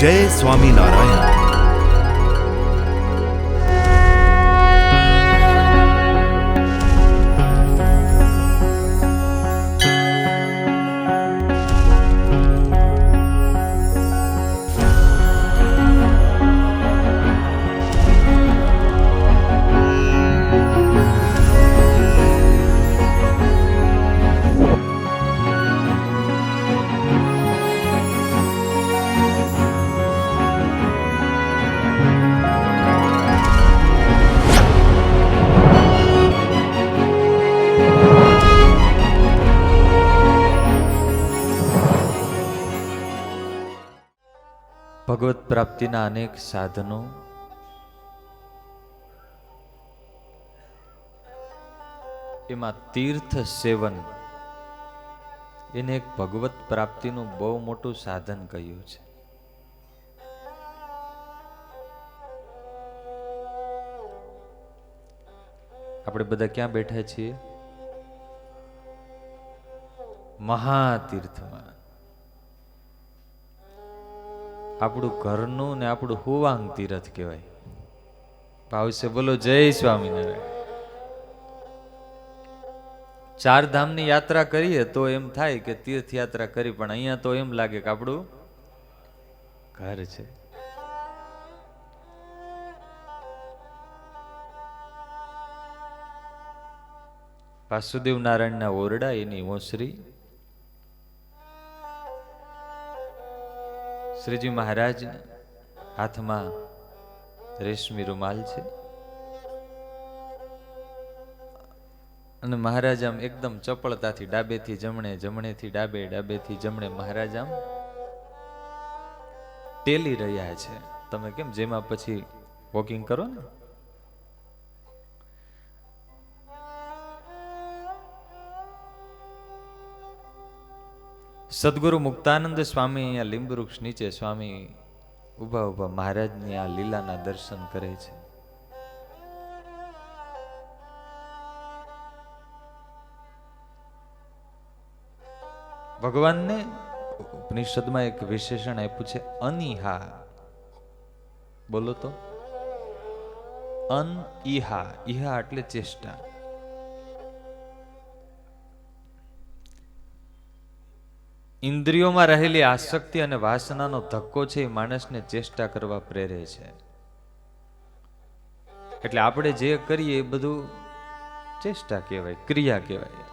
જય સ્વામિનારાયણ. ભગવત પ્રાપ્તિના અનેક સાધનો, એમાં તીર્થ સેવન એને એક ભગવત પ્રાપ્તિનું બહુ મોટું સાધન કહ્યું છે. આપણે બધા ક્યાં બેઠા છીએ? મહાતીર્થમાં. આપણું ઘરનું ને આપણું હુવાંગ તીર્થ કહેવાય. ભાવશે બોલો જય સ્વામિનારાયણ. ચાર ધામની યાત્રા કરીએ તો એમ થાય કે તીર્થ યાત્રા કરી, પણ અહીંયા તો એમ લાગે કે આપણું ઘર છે. વાસુદેવ નારાયણના ઓરડા, એની ઓસરી, શ્રીજી મહારાજ હાથમાં રેશમી રૂમાલ છે અને મહારાજ આમ એકદમ ચપળતાથી ડાબેથી જમણે, જમણેથી ડાબે, ડાબેથી જમણે મહારાજ આમ ટેલી રહ્યા છે. તમે કેમ જેમાં પછી વોકિંગ કરો ને, સદગુરુ મુક્તાનંદ સ્વામી અહીંયા લીંબ વૃક્ષ નીચે સ્વામી ઉભા ઉભા મહારાજની આ લીલાના દર્શન કરે છે. ભગવાનને ઉપનિષદમાં એક વિશેષણ આપ્યું છે, અનિહા. બોલો તો, અનઈહા. ઈહા એટલે ચેષ્ટા. ઇન્દ્રિયોમાં રહેલી આસક્તિ અને વાસનાનો ધક્કો છે, એ માણસને ચેષ્ટા કરવા પ્રેરે છે. એટલે આપણે જે કરીએ એ બધું ચેષ્ટા કહેવાય, ક્રિયા કહેવાય.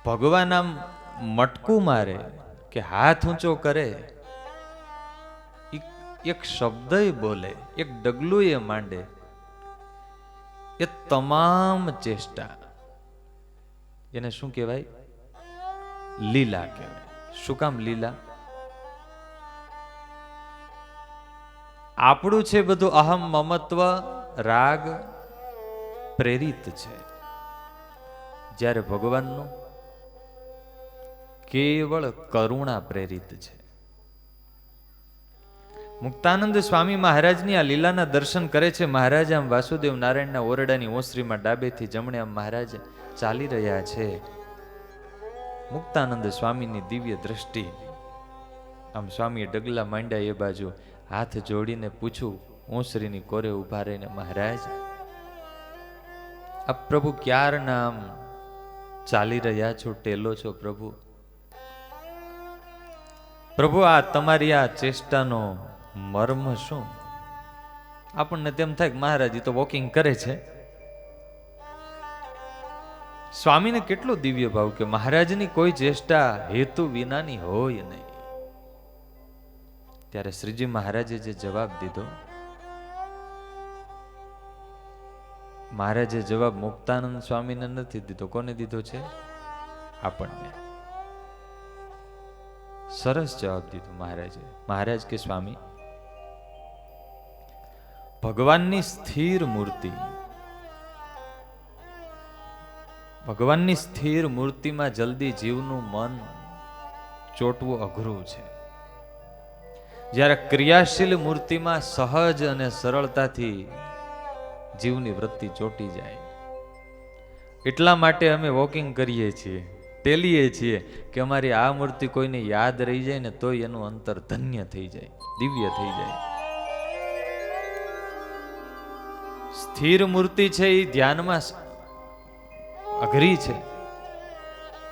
ભગવાન આમ મટકું મારે કે હાથ ઊંચો કરે, એક શબ્દ બોલે, એક ડગલું એ માંડે, એ તમામ ચેષ્ટા એને શું કહેવાય? લીલા કહેવાય. શું કામ લીલા? આપણું છે બધું અહમ મમત્વ રાગ પ્રેરિત છે, જ્યારે ભગવાનનું કેવળ કરુણા પ્રેરિત છે. મુક્તાનંદ સ્વામી મહારાજની આ લીલાના દર્શન કરે છે. મહારાજ આમ વાસુદેવ નારાયણના ઓરડાની ઓસરીમાં ડાબેથી જમણે આમ મહારાજ ચાલી રહ્યા છે. મુક્તાનંદ સ્વામીની દિવ્ય દ્રષ્ટિ, આમ સ્વામીએ ડગલા માંડ્યા એ બાજુ, હાથ જોડીને પૂછું ઓસરીની કોરે ઉભા રહીને, મહારાજ આપ પ્રભુ ક્યારના આમ ચાલી રહ્યા છો, ટેલો છો પ્રભુ? પ્રભુ આ તમારી આ ચેષ્ટાનો મર્મ શું? આપણને તેમ થાય કે મહારાજ તો વોકિંગ કરે છે. સ્વામીને કેટલો દિવ્ય ભાવ કે મહારાજની કોઈ ચેષ્ટા હેતુ વિનાની હોય નહીં. ત્યારે શ્રીજી મહારાજે જે જવાબ દીધો, મહારાજે જવાબ મુક્તાનંદ સ્વામીને નથી દીધો. કોને દીધો છે? આપણને. સરસ જવાબ દીધો મહારાજે. મહારાજ કે સ્વામી, ભગવાનની સ્થિર મૂર્તિ, ભગવાનની સ્થિર મૂર્તિમાં જલ્દી જીવનું મન ચોટવું અઘરું છે. જ્યારે ક્રિયાશીલ મૂર્તિમાં સહજ અને સરળતાથી જીવની વૃત્તિ ચોટી જાય. એટલા માટે અમે વોકિંગ કરીએ છીએ. ટેલીએ છીએ કે અમારી આ મૂર્તિ કોઈને યાદ રહી જાય ને તોય એનું અંતર ધન્ય થઈ જાય, દિવ્ય થઈ જાય. સ્થિર મૂર્તિ છે એ ધ્યાનમાં અઘરી છે.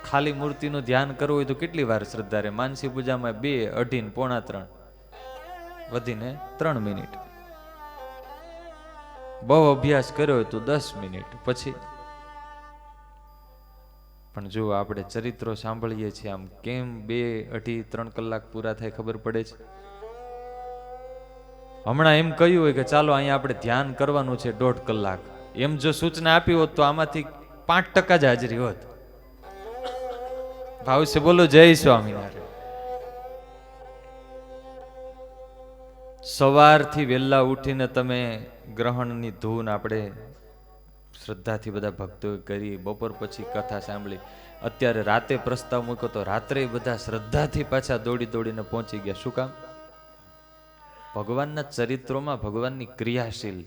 ખાલી મૂર્તિનું ધ્યાન કરવું હોય તો કેટલી વાર શ્રદ્ધા રહે? માનસી પૂજામાં 2, 2.5, પોણા 3, વધીને 3 મિનિટ. બહુ અભ્યાસ કર્યો હોય તો 10 મિનિટ પછી. પણ જો આપણે ચરિત્રો સાંભળીએ છીએ, આમ કેમ 2, 2.5, 3 કલાક પૂરા થાય ખબર પડે છે. હમણાં એમ કહ્યું હોય કે ચાલો અહીંયા આપણે ધ્યાન કરવાનું છે 1.5 કલાક, એમ જો સૂચના આપી હોત તો આમાંથી 5% જ હાજરી હોત. ભાવ છે બોલો જય સ્વામિનારાયણ. સવારથી વહેલા ઉઠીને તમે ગ્રહણની ધૂન આપણે શ્રદ્ધાથી બધા ભક્તોએ કરી, બપોર પછી કથા સાંભળી, અત્યારે રાતે પ્રસ્તાવ મૂક્યો તો રાત્રે બધા શ્રદ્ધાથી પાછા દોડી દોડીને પહોંચી ગયા. શું કામ? ભગવાનના ચરિત્રોમાં ભગવાનની ક્રિયાશીલ,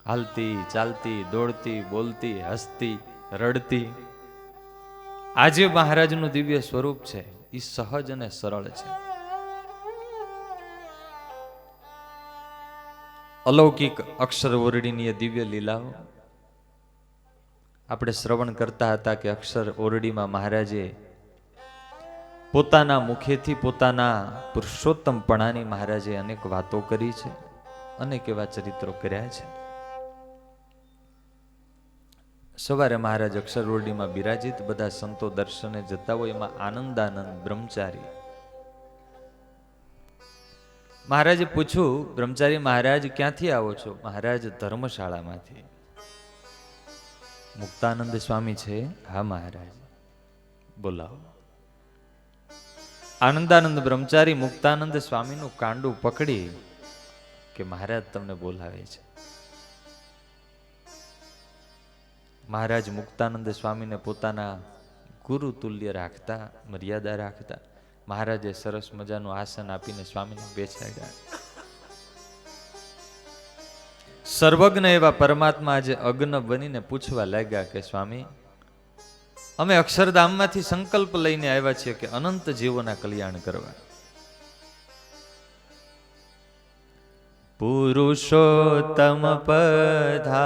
હાલતી ચાલતી દોડતી બોલતી હસતી રડતી આજે મહારાજનું દિવ્ય સ્વરૂપ છે એ સહજ અને સરળ છે. અલૌકિક અક્ષર ઓરડીની દિવ્ય લીલાઓ આપણે શ્રવણ કરતા હતા કે અક્ષર ઓરડીમાં મહારાજે પોતાના મુખેથી પોતાના પુરુષોત્તમપણાની મહારાજે અનેક વાતો કરી છે, અનેક એવા ચરિત્રો કર્યા છે. સવારે મહારાજ અક્ષર ઓરડીમાં બિરાજિત, બધા સંતો દર્શને જતા હોય એમાં આનંદાનંદ બ્રહ્મચારી. મહારાજે પૂછ્યું, બ્રહ્મચારી મહારાજ ક્યાંથી આવો છો? મહારાજ ધર્મશાળામાંથી. મુક્તાનંદ સ્વામી છે? હા મહારાજ. બોલાવો. આનંદાનંદ બ્રહ્મચારી મુક્તાનંદ સ્વામીનું કાંડું પકડી કે મહારાજ તમને બોલાવે છે. મહારાજ મુક્તાનંદ સ્વામીને પોતાના ગુરુ તુલ્ય રાખતા, મર્યાદા રાખતા. મહારાજે સરસ મજાનું આસન આપીને સ્વામીને બેસાડ્યા. સર્વજ્ઞ એવા પરમાત્મા આજે અગ્ન બનીને પૂછવા લાગ્યા કે સ્વામી, અમે અક્ષરધામમાંથી સંકલ્પ લઈને આવ્યા છીએ કે અનંત જીવોના કલ્યાણ કરવા. પુરુષોત્તમ પધારિયા,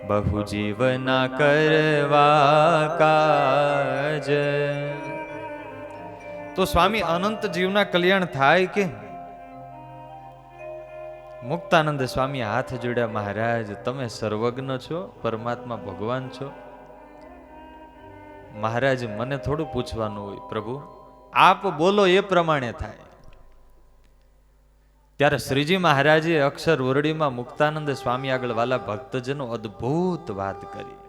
બહુ જીવના કરવા કાજ. તો સ્વામી અનંત જીવના કલ્યાણ થાય કે? મુક્તાનંદ સ્વામી હાથ જોડ્યા. મહારાજ તમે સર્વજ્ઞ છો, પરમાત્મા ભગવાન છો. મહારાજ મને થોડું પૂછવાનું હોય, પ્રભુ આપ બોલો એ પ્રમાણે થાય. ત્યારે શ્રીજી મહારાજે અક્ષર ઓરડીમાં મુક્તાનંદ સ્વામી આગળ વાલા ભક્તજનો અદ્ભુત વાત કરી.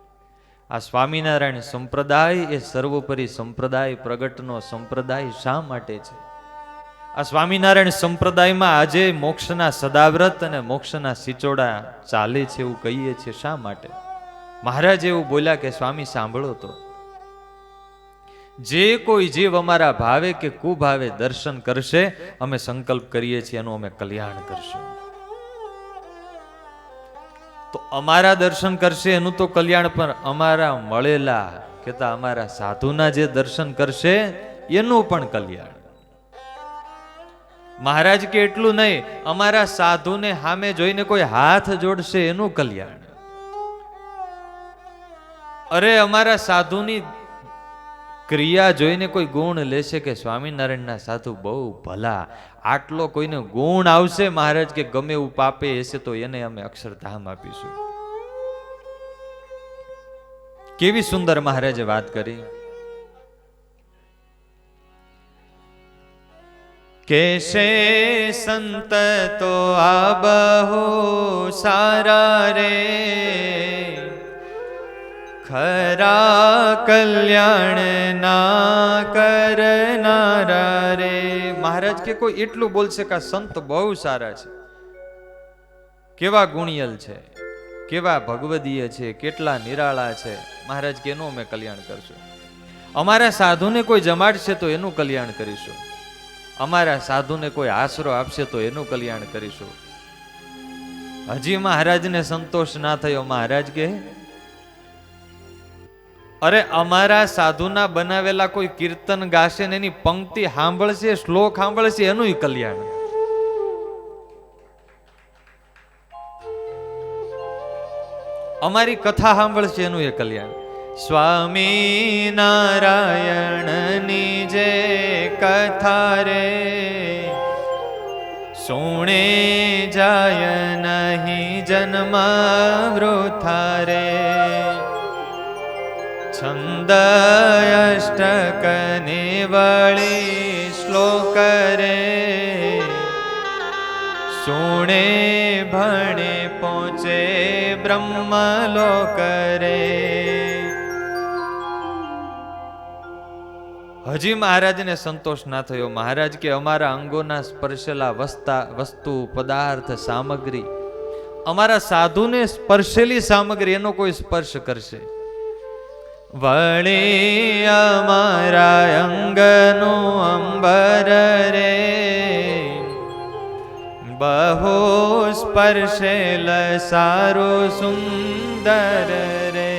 આ સ્વામિનારાયણ સંપ્રદાય એ સર્વોપરી સંપ્રદાય, પ્રગટનો સંપ્રદાય શા માટે છે? આ સ્વામિનારાયણ સંપ્રદાયમાં આજે મોક્ષના સદાવ્રત અને મોક્ષના સિચોડા ચાલે છે એવું કહીએ છીએ. શા માટે? મહારાજ એવું બોલ્યા કે સ્વામી સાંભળો તો, જે કોઈ જીવ અમારા ભાવે કે કુભાવે દર્શન કરશે, અમે સંકલ્પ કરીએ છીએ એનું અમે કલ્યાણ કરશું. તો અમારા દર્શન કરશે એનું તો કલ્યાણ, પણ અમારા મળેલા કેતા અમારા સાધુના જે દર્શન કરશે એનું પણ કલ્યાણ. મહારાજ કે એટલું નહીં, અમારા સાધુને સામે જોઈને કોઈ હાથ જોડશે એનું કલ્યાણ. અરે અમારા સાધુની ક્રિયા જોઈને કોઈ ગુણ લેશે કે સ્વામિનારાયણના સાધુ બહુ ભલા, આટલો કોઈને ગુણ આવશે મહારાજ કે ગમે એવું પાપે હશે તો એને અમે અક્ષરધામ આપીશું. કેવી સુંદર મહારાજે વાત કરી. कैसे संत तो आ बहो सारा रे, खरा कल्याण ना करनारा रे. મહારાજ કે કોઈ એટલું બોલશે કે સંત બહુ સારા છે, કેવા ગુણિયલ છે, કેવા ભગવદીય છે, કેટલા નિરાળા છે. મહારાજ કે એનું અમે કલ્યાણ કરશું. અમારા સાધુને કોઈ જમાડશે તો એનું કલ્યાણ કરીશું. અમારા સાધુને કોઈ આશરો આપશે તો એનું કલ્યાણ કરીશું. હજી મહારાજને સંતોષ ના થયો. મહારાજ કે અરે અમારા સાધુના બનાવેલા કોઈ કીર્તન ગાશે ને એની પંક્તિ સાંભળશે, શ્લોક સાંભળશે, એનું કલ્યાણ. અમારી કથા સાંભળશે એનું એ કલ્યાણ. સ્વામી નારાયણની જે કથા રે સુણે જાય નહીં જન્મ વૃથા રે. છંદ અષ્ટક ને વળી શ્લોક રે સુણે ભણે પહોંચે બ્રહ્મલોક રે. હજી મહારાજને સંતોષ ના થયો. મહારાજ કે અમારા અંગોના સ્પર્શેલા વસ્તુ પદાર્થ સામગ્રી, અમારા સાધુને સ્પર્શેલી સામગ્રી એનો કોઈ સ્પર્શ કરશે. વળી અમારા અંગનો અંબર રે બહુ સ્પર્શેલ સારું સુંદર રે.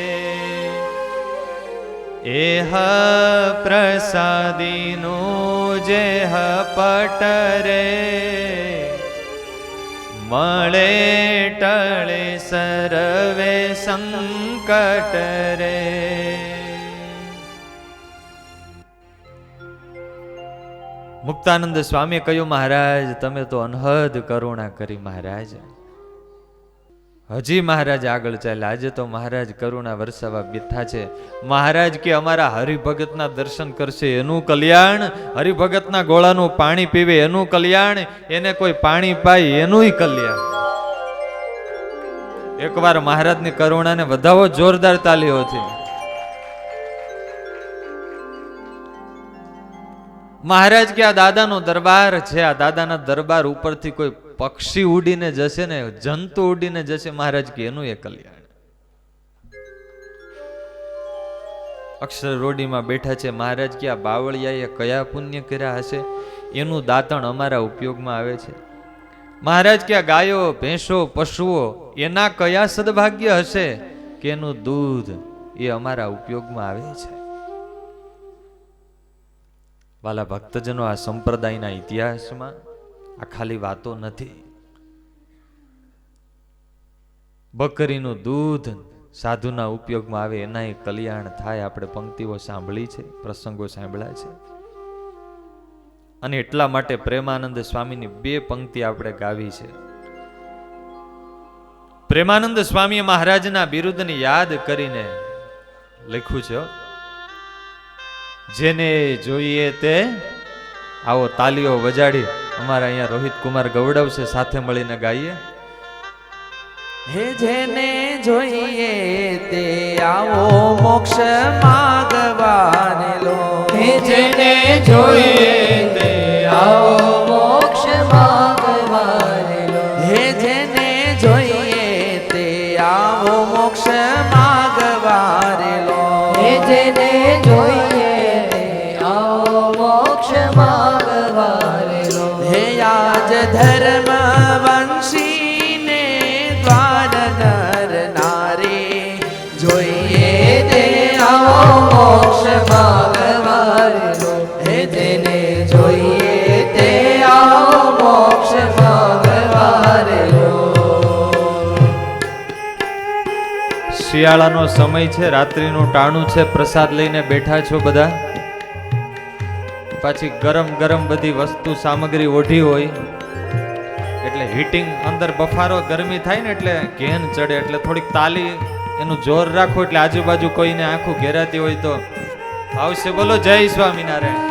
એહ પ્રસાદીનું જેહ પટ રે મળે ટળે સર્વે સંકટ રે. મુક્તાનંદ સ્વામીએ કહ્યું, મહારાજ તમે તો અનહદ કરુણા કરી. મહારાજ હજી મહારાજ આગળ ચાલ્યા. આજે તો મહારાજ કરુણા વરસાવા બેઠા છે. મહારાજ કે અમારા હરિભગતના દર્શન કરશે એનું કલ્યાણ, હરિભગતના ગોળાનું પાણી પીવે એનું કલ્યાણ, એને કોઈ પાણી પાય એનું કલ્યાણ. એકવાર મહારાજની કરુણાને વધાવો જોરદાર તાલીઓથી. મહારાજ કે આ દાદાનો દરબાર છે, આ દાદાના દરબાર ઉપરથી કોઈ પક્ષી ઉડીને જશે ને, જંતુ ઉડીને જશે, મહારાજ કે એનું એ કલ્યાણ. અક્ષર રોડીમાં બેઠા છે. મહારાજ કે આ બાવળિયાએ કયા પુણ્ય કર્યા હશે એનું દાંતણ અમારા ઉપયોગમાં આવે છે. મહારાજ કે આ ગાયો ભેંસો પશુઓ એના કયા સદભાગ્ય હશે કે એનું દૂધ એ અમારા ઉપયોગમાં આવે છે. વાલા ભક્તજનો, આ સંપ્રદાયના ઇતિહાસમાં આ ખાલી વાતો નથી. બકરીનું દૂધ સાધુના ઉપયોગમાં આવે એના કલ્યાણ થાય. આપણે પંક્તિઓ સાંભળી છે, પ્રસંગો સાંભળ્યા છે. અને એટલા માટે પ્રેમાનંદ સ્વામીની 2 પંક્તિ આપણે ગાવી છે. પ્રેમાનંદ સ્વામીએ મહારાજના બિરુદને યાદ કરીને લખ્યું છે, જેને જોઈએ તે. આવો તાલીઓ વજાડી અમારા અહીંયા રોહિત કુમાર ગૌડવશે, સાથે મળીને ગાઈએ. હે જેને જોઈએ તે આવો મોક્ષ માગવાને લો. હે જેને જોઈએ તે આવો મોક્ષ માગવાને લો. હે જેને જોઈએ તે આવો મોક્ષ માગવાને લો. હે જેને જોઈએ તે આવો મોક્ષ માગવાને લો. હે આજ ધર્મ વંશીને દ્વાર નર નારી જોઈએ તે આવો મોક્ષ માગવાને લો. હે જેને જોઈએ તે આવો મોક્ષ માગવાને લો. શિયાળાનો સમય છે, રાત્રિનું ટાણું છે, પ્રસાદ લઈને બેઠા છો બધા. પાછી ગરમ ગરમ બધી વસ્તુ સામગ્રી ઓઢી હોય એટલે હીટિંગ અંદર બફારો ગરમી થાય ને એટલે ઘેન ચડે. એટલે થોડીક તાલી એનું જોર રાખો એટલે આજુબાજુ કોઈને આંખું ઘેરાતી હોય તો આવશે. બોલો જય સ્વામિનારાયણ.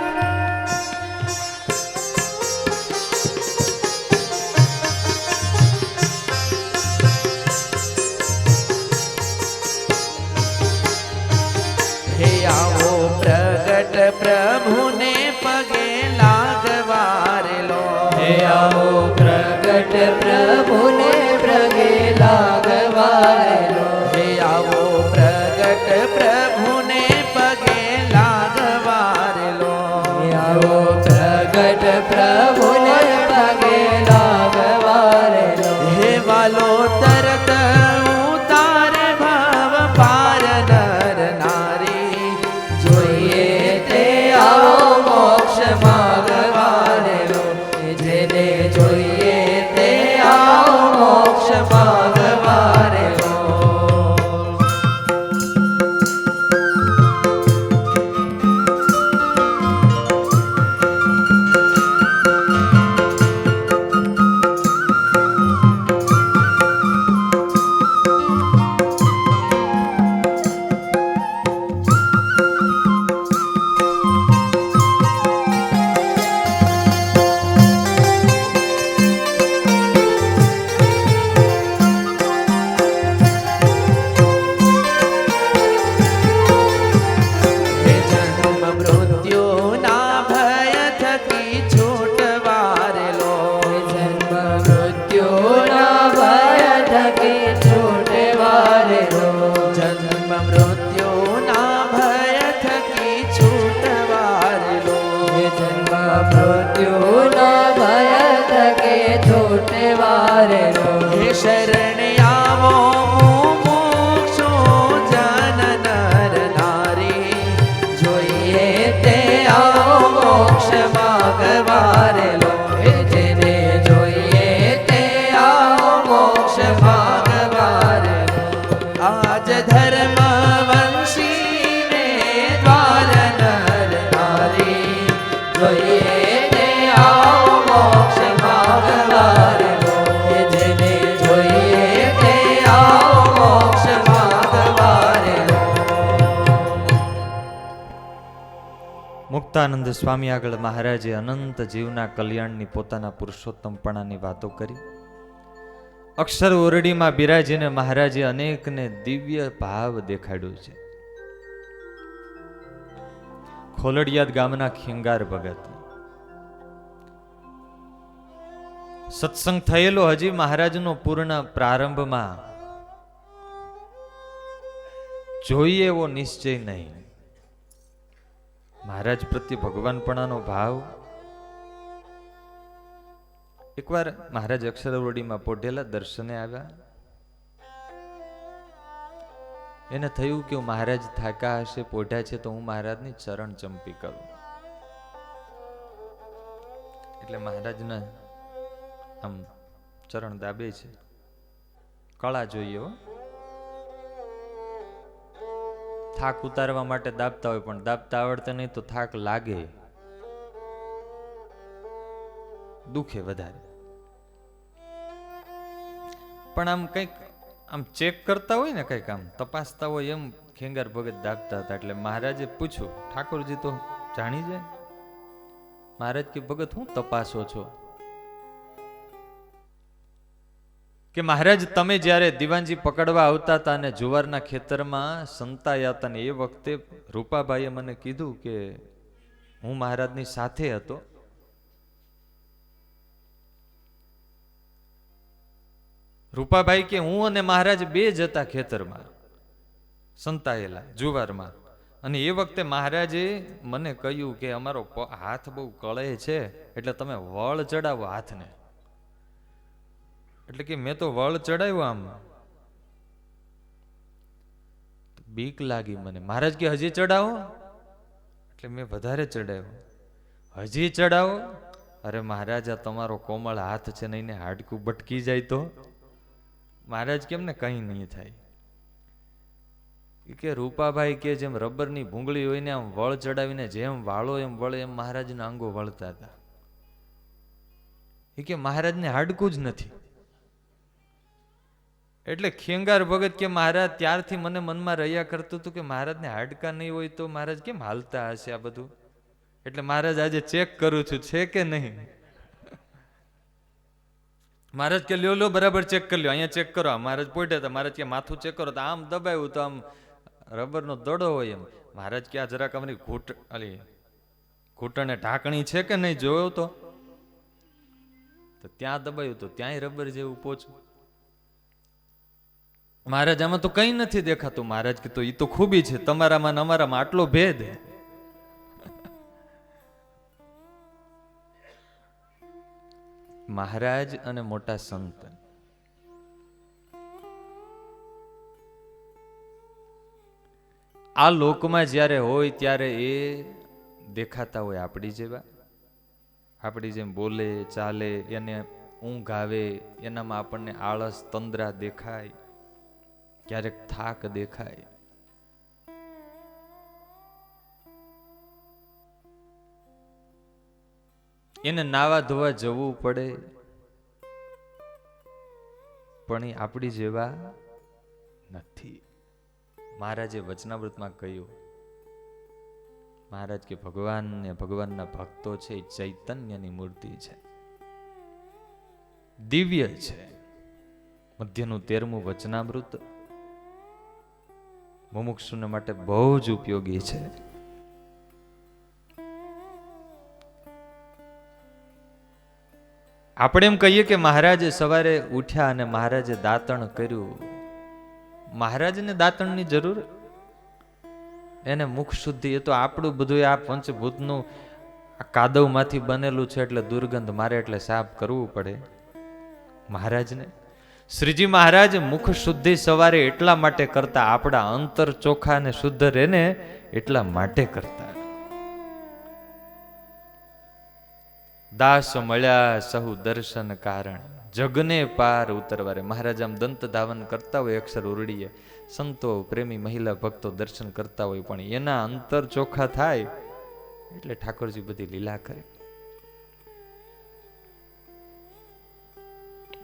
હે આવો પ્રગટ પ્રભુને પગે લાગવારે લો. હે આવો પ્રગટ પ્રભુને પગે લાગવાને લો. હે આવો પ્રગટ પ્રભુને પગે લાગવારે લો. હે આવો પ્રગટ પ્રભુને પગે લાગવાને લો. હે વાલો તરત ઉતારે ભવ પાર નર નારી મૃત્યુના ભય થકે છૂટે વારેલો. હે શરણ આવો મુમુક્ષુ જન નર નારી, જોઈએ તે આવો મોક્ષ માગવારેલો. હે જેને જોઈએ તે આવો મોક્ષ માગવારેલો. આજ ધર્મ વંશી ને દ્વાર નર નારી, જોઈએ તે આવો મોક્ષ માગવારેલો. હે જેને જોઈએ તે આવો મોક્ષ માગવારેલો. મુક્તાનંદ સ્વામી આગળ મહારાજે અનંત જીવના કલ્યાણની પોતાના પુરુષોત્તમપણાની વાતો કરી. અક્ષર ઓરડીમાં બિરાજીને મહારાજે અનેકને દિવ્ય ભાવ દેખાડ્યું છે. ખોલડિયાદ ગામના ખીંગાર ભગત સત્સંગ થયેલો હજી મહારાજનો પૂર્ણ પ્રારંભમાં, જોઈએ એવો નિશ્ચય નહીં. મહારાજ પ્રત્યે ભગવાનપણાનો ભાવ. એકવાર મહારાજ અક્ષરવડીમાં પોઢેલા દર્શને આવ્યા. એને થયું કે મહારાજ થાકા હશે, પોઢ્યા છે, તો હું મહારાજની ચરણ ચંપી કરું. એટલે મહારાજના આમ ચરણ દાબે છે. કળા જોઈએ હો. થાક ઉતારવા માટે દાબતા હોય, પણ દાબતા આવડતા નહીં તો થાક લાગે, દુખે વધારે. પણ આમ કંઈક આમ ચેક કરતા હોય ને, કંઈક આમ તપાસતા હોય, એમ ખેંગાર ભગત દાબતા હતા. એટલે મહારાજે પૂછ્યું, ઠાકોરજી તો જાણી જાય. મહારાજ કે ભગત હું તપાસો છો? કે મહારાજ તમે જ્યારે દિવાનજી પકડવા આવતા હતા અને જુવારના ખેતરમાં સંતાયા હતા, ને એ વખતે રૂપાભાઈએ મને કીધું કે હું મહારાજની સાથે હતો. રૂપાભાઈ કે હું અને મહારાજ બે જ હતા ખેતરમાં સંતાયેલા જુવારમાં, અને એ વખતે મહારાજે મને કહ્યું કે અમારો હાથ બહુ કળે છે, એટલે તમે વળ ચડાવો હાથને. એટલે કે મેં તો વળ ચડાવ્યું, આમ બીક લાગી મને. મહારાજ કે હજી ચડાવો? એટલે મેં વધારે ચડાવ્યો. હજી ચડાવો? અરે મહારાજ આ તમારો કોમળ હાથ છે ને, એને હાડકું બટકી જાય તો? મહારાજ કેમ ને કઈ નહીં થાય. કે રૂપાભાઈ કે જેમ રબરની ભૂંગળી હોય ને આમ વળ ચડાવીને જેમ વાળો એમ વળે, એમ મહારાજના અંગો વળતા હતા. એ કે મહારાજને હાડકું જ નથી. એટલે ખેંગાર ભગત કે મહારાજ ત્યારથી મને મનમાં રહ્યા કરતું હતું કે મહારાજને હાડકા નહીં હોય તો મહારાજ કેમ હાલતા હશે આ બધું. એટલે મહારાજ આજે ચેક કરું છું છે કે નહીં. મહારાજ કે લ્યો બરાબર ચેક કરી લ્યો, અહીંયા ચેક કરો. મહારાજ પોઈટા હતા. મહારાજ કે માથું ચેક કરો, તો આમ દબાવ્યું તો આમ રબરનો દડો હોય એમ. મહારાજ કે આ જરાક અમારી ઘૂંટણે ઢાંકણી છે કે નહીં જોયો તો ત્યાં દબાયું તો ત્યાંય રબર જેવું પોચું. મહારાજ આમાં તો કઈ નથી દેખાતું. મહારાજ કે તો એ તો ખૂબી છે તમારામાં ને અમારામાં, આટલો ભેદ. મહારાજ અને મોટા સંત આ લોકમાં જ્યારે હોય ત્યારે એ દેખાતા હોય આપણી જેવા, આપણી જેમ બોલે ચાલે, એને ઊંઘ આવે, એનામાં આપણને આળસ તંદ્રા દેખાય, ક્યારેક થાક દેખાય. એને નાવા ધોવા જવું પડે, પણ એ આપણી જેવા નથી. મહારાજે વચનામૃતમાં કહ્યું, મહારાજ કે ભગવાન ને ભગવાનના ભક્તો છે એ ચૈતન્યની મૂર્તિ છે, દિવ્ય છે. મધ્યનું 13મું વચનામૃત મુમુક્ષુને માટે બહુ જ ઉપયોગી છે. આપણે એમ કહીએ કે મહારાજે સવારે ઉઠ્યા અને મહારાજે દાંતણ કર્યું. મહારાજને દાંતણની જરૂર? એને મુખ શુદ્ધિ, એ તો આપણું બધું આ પંચભૂતનું આ કાદવમાંથી બનેલું છે એટલે દુર્ગંધ મારે એટલે સાફ કરવું પડે મહારાજને. શ્રીજી મહારાજ મુખ શુદ્ધિ સવારે એટલા માટે કરતા, આપણા અંતર ચોખ્ખા ને શુદ્ધ રહે ને એટલા માટે કરતા. દાસ મળ્યા સહુ દર્શન કારણ, જગને પાર ઉતરવારે. મહારાજ આમ દંત ધાવન કરતા હોય અક્ષર ઉરડીએ, સંતો પ્રેમી મહિલા ભક્તો દર્શન કરતા હોય, પણ એના અંતર ચોખ્ખા થાય એટલે ઠાકોરજી બધી લીલા કરે.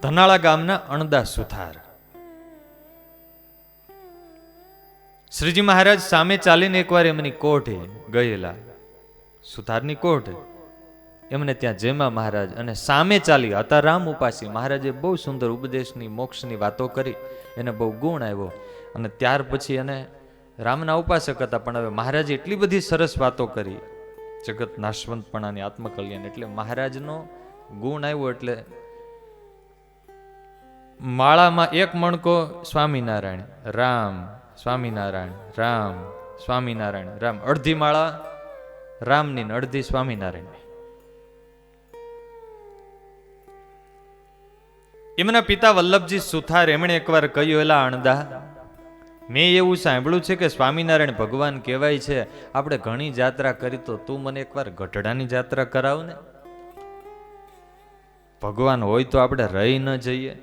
ધનાળા ગામના અણદા સુથાર. શ્રીજી મહારાજ સામે ચાલીને એકવાર એમની કોઠે ગયેલા, સુથારની કોઠ, એમને ત્યાં જેમા મહારાજ અને સામે ચાલી હતા રામ ઉપાસી. મહારાજે બહુ સુંદર ઉપદેશની મોક્ષની વાતો કરી, એને બહુ ગુણ આવ્યો, અને ત્યાર પછી એને રામના ઉપાસક હતા, પણ હવે મહારાજે એટલી બધી સરસ વાતો કરી જગત નાશવંતપણાની, આત્મકલ્યાણ, એટલે મહારાજનો ગુણ આવ્યો. એટલે માળામાં એક મણકો સ્વામિનારાયણ રામ, સ્વામિનારાયણ રામ, સ્વામિનારાયણ રામ, અડધી માળા રામની ને અડધી સ્વામિનારાયણની. એમના પિતા વલ્લભજી સુથાર, એમણે એકવાર કહ્યું, એલા અણદા, મેં એવું સાંભળ્યું છે કે સ્વામિનારાયણ ભગવાન કહેવાય છે, આપણે ઘણી જાત્રા કરી, તો તું મને એકવાર ગઢડાની જાત્રા કરાવ ને. ભગવાન હોય તો આપણે રહી ન જઈએ.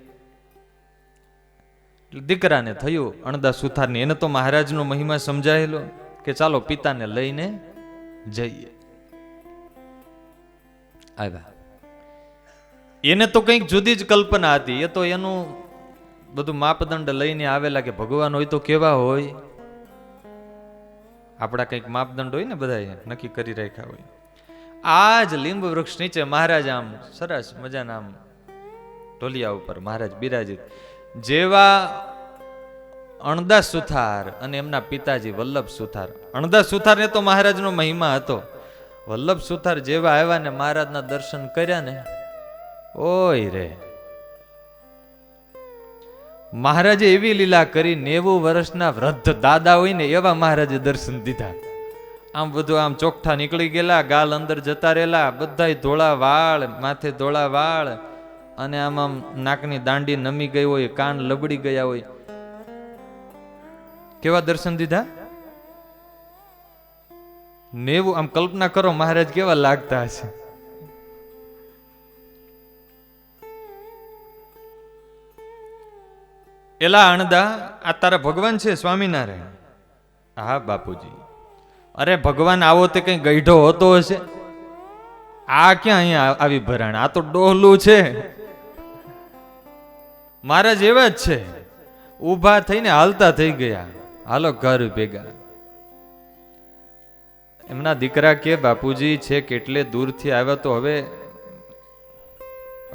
દીકરાને થયું અણદા સુથારની, એને તો મહારાજનો મહિમા સમજાયેલો કે ચાલો પિતાને લઈને જઈએ. આવ્યા. એને તો કંઈક જુદી જ કલ્પના હતી, એ તો એનું બધું માપદંડ લઈને આવેલા કે ભગવાન હોય તો કેવા હોય. આપણા કંઈક માપદંડ હોય ને, બધા નક્કી કરી રાખ્યા હોય. આ જ લીંબ વૃક્ષ નીચે મહારાજ આમ સરસ મજાના આમ ઢોલિયા ઉપર મહારાજ બિરાજિત. જેવા અણદા સુથાર અને એમના પિતાજી વલ્લભ સુથાર, અણદા સુથારને તો મહારાજનો મહિમા હતો, વલ્લભ સુથાર જેવા આવ્યા ને મહારાજના દર્શન કર્યા ને, ઓય રે, મહારાજે એવી લીલા કરી, 90 વર્ષના વૃદ્ધ દાદા હોય ને એવા મહારાજે દર્શન દીધા. આમ બધું આમ ચોખ્ઠા નીકળી ગયેલા, ગાલ અંદર જતા રહેલા, બધાય ધોળા વાળ, માથે ધોળા વાળ, અને આમ આમ નાકની દાંડી નમી ગઈ હોય, કાન લબડી ગયા હોય. કેવા દર્શન દીધા? 90. આમ કલ્પના કરો મહારાજ કેવા લાગતા હશે. એલા અણદા, આ તારા ભગવાન છે સ્વામિનારાયણ? હા બાપુજી. અરે ભગવાન આવો તે કઈ ગઈઢો હોતો હશે? આ ક્યાં અહીંયા આવી ભરાણ, આ તો ડોહલું છે. મહારાજ એવા જ છે, ઊભા થઈને હાલતા થઈ ગયા, હાલો ઘર ભેગા. એમના દીકરા કે બાપુજી છે કેટલે દૂરથી આવ્યા, તો હવે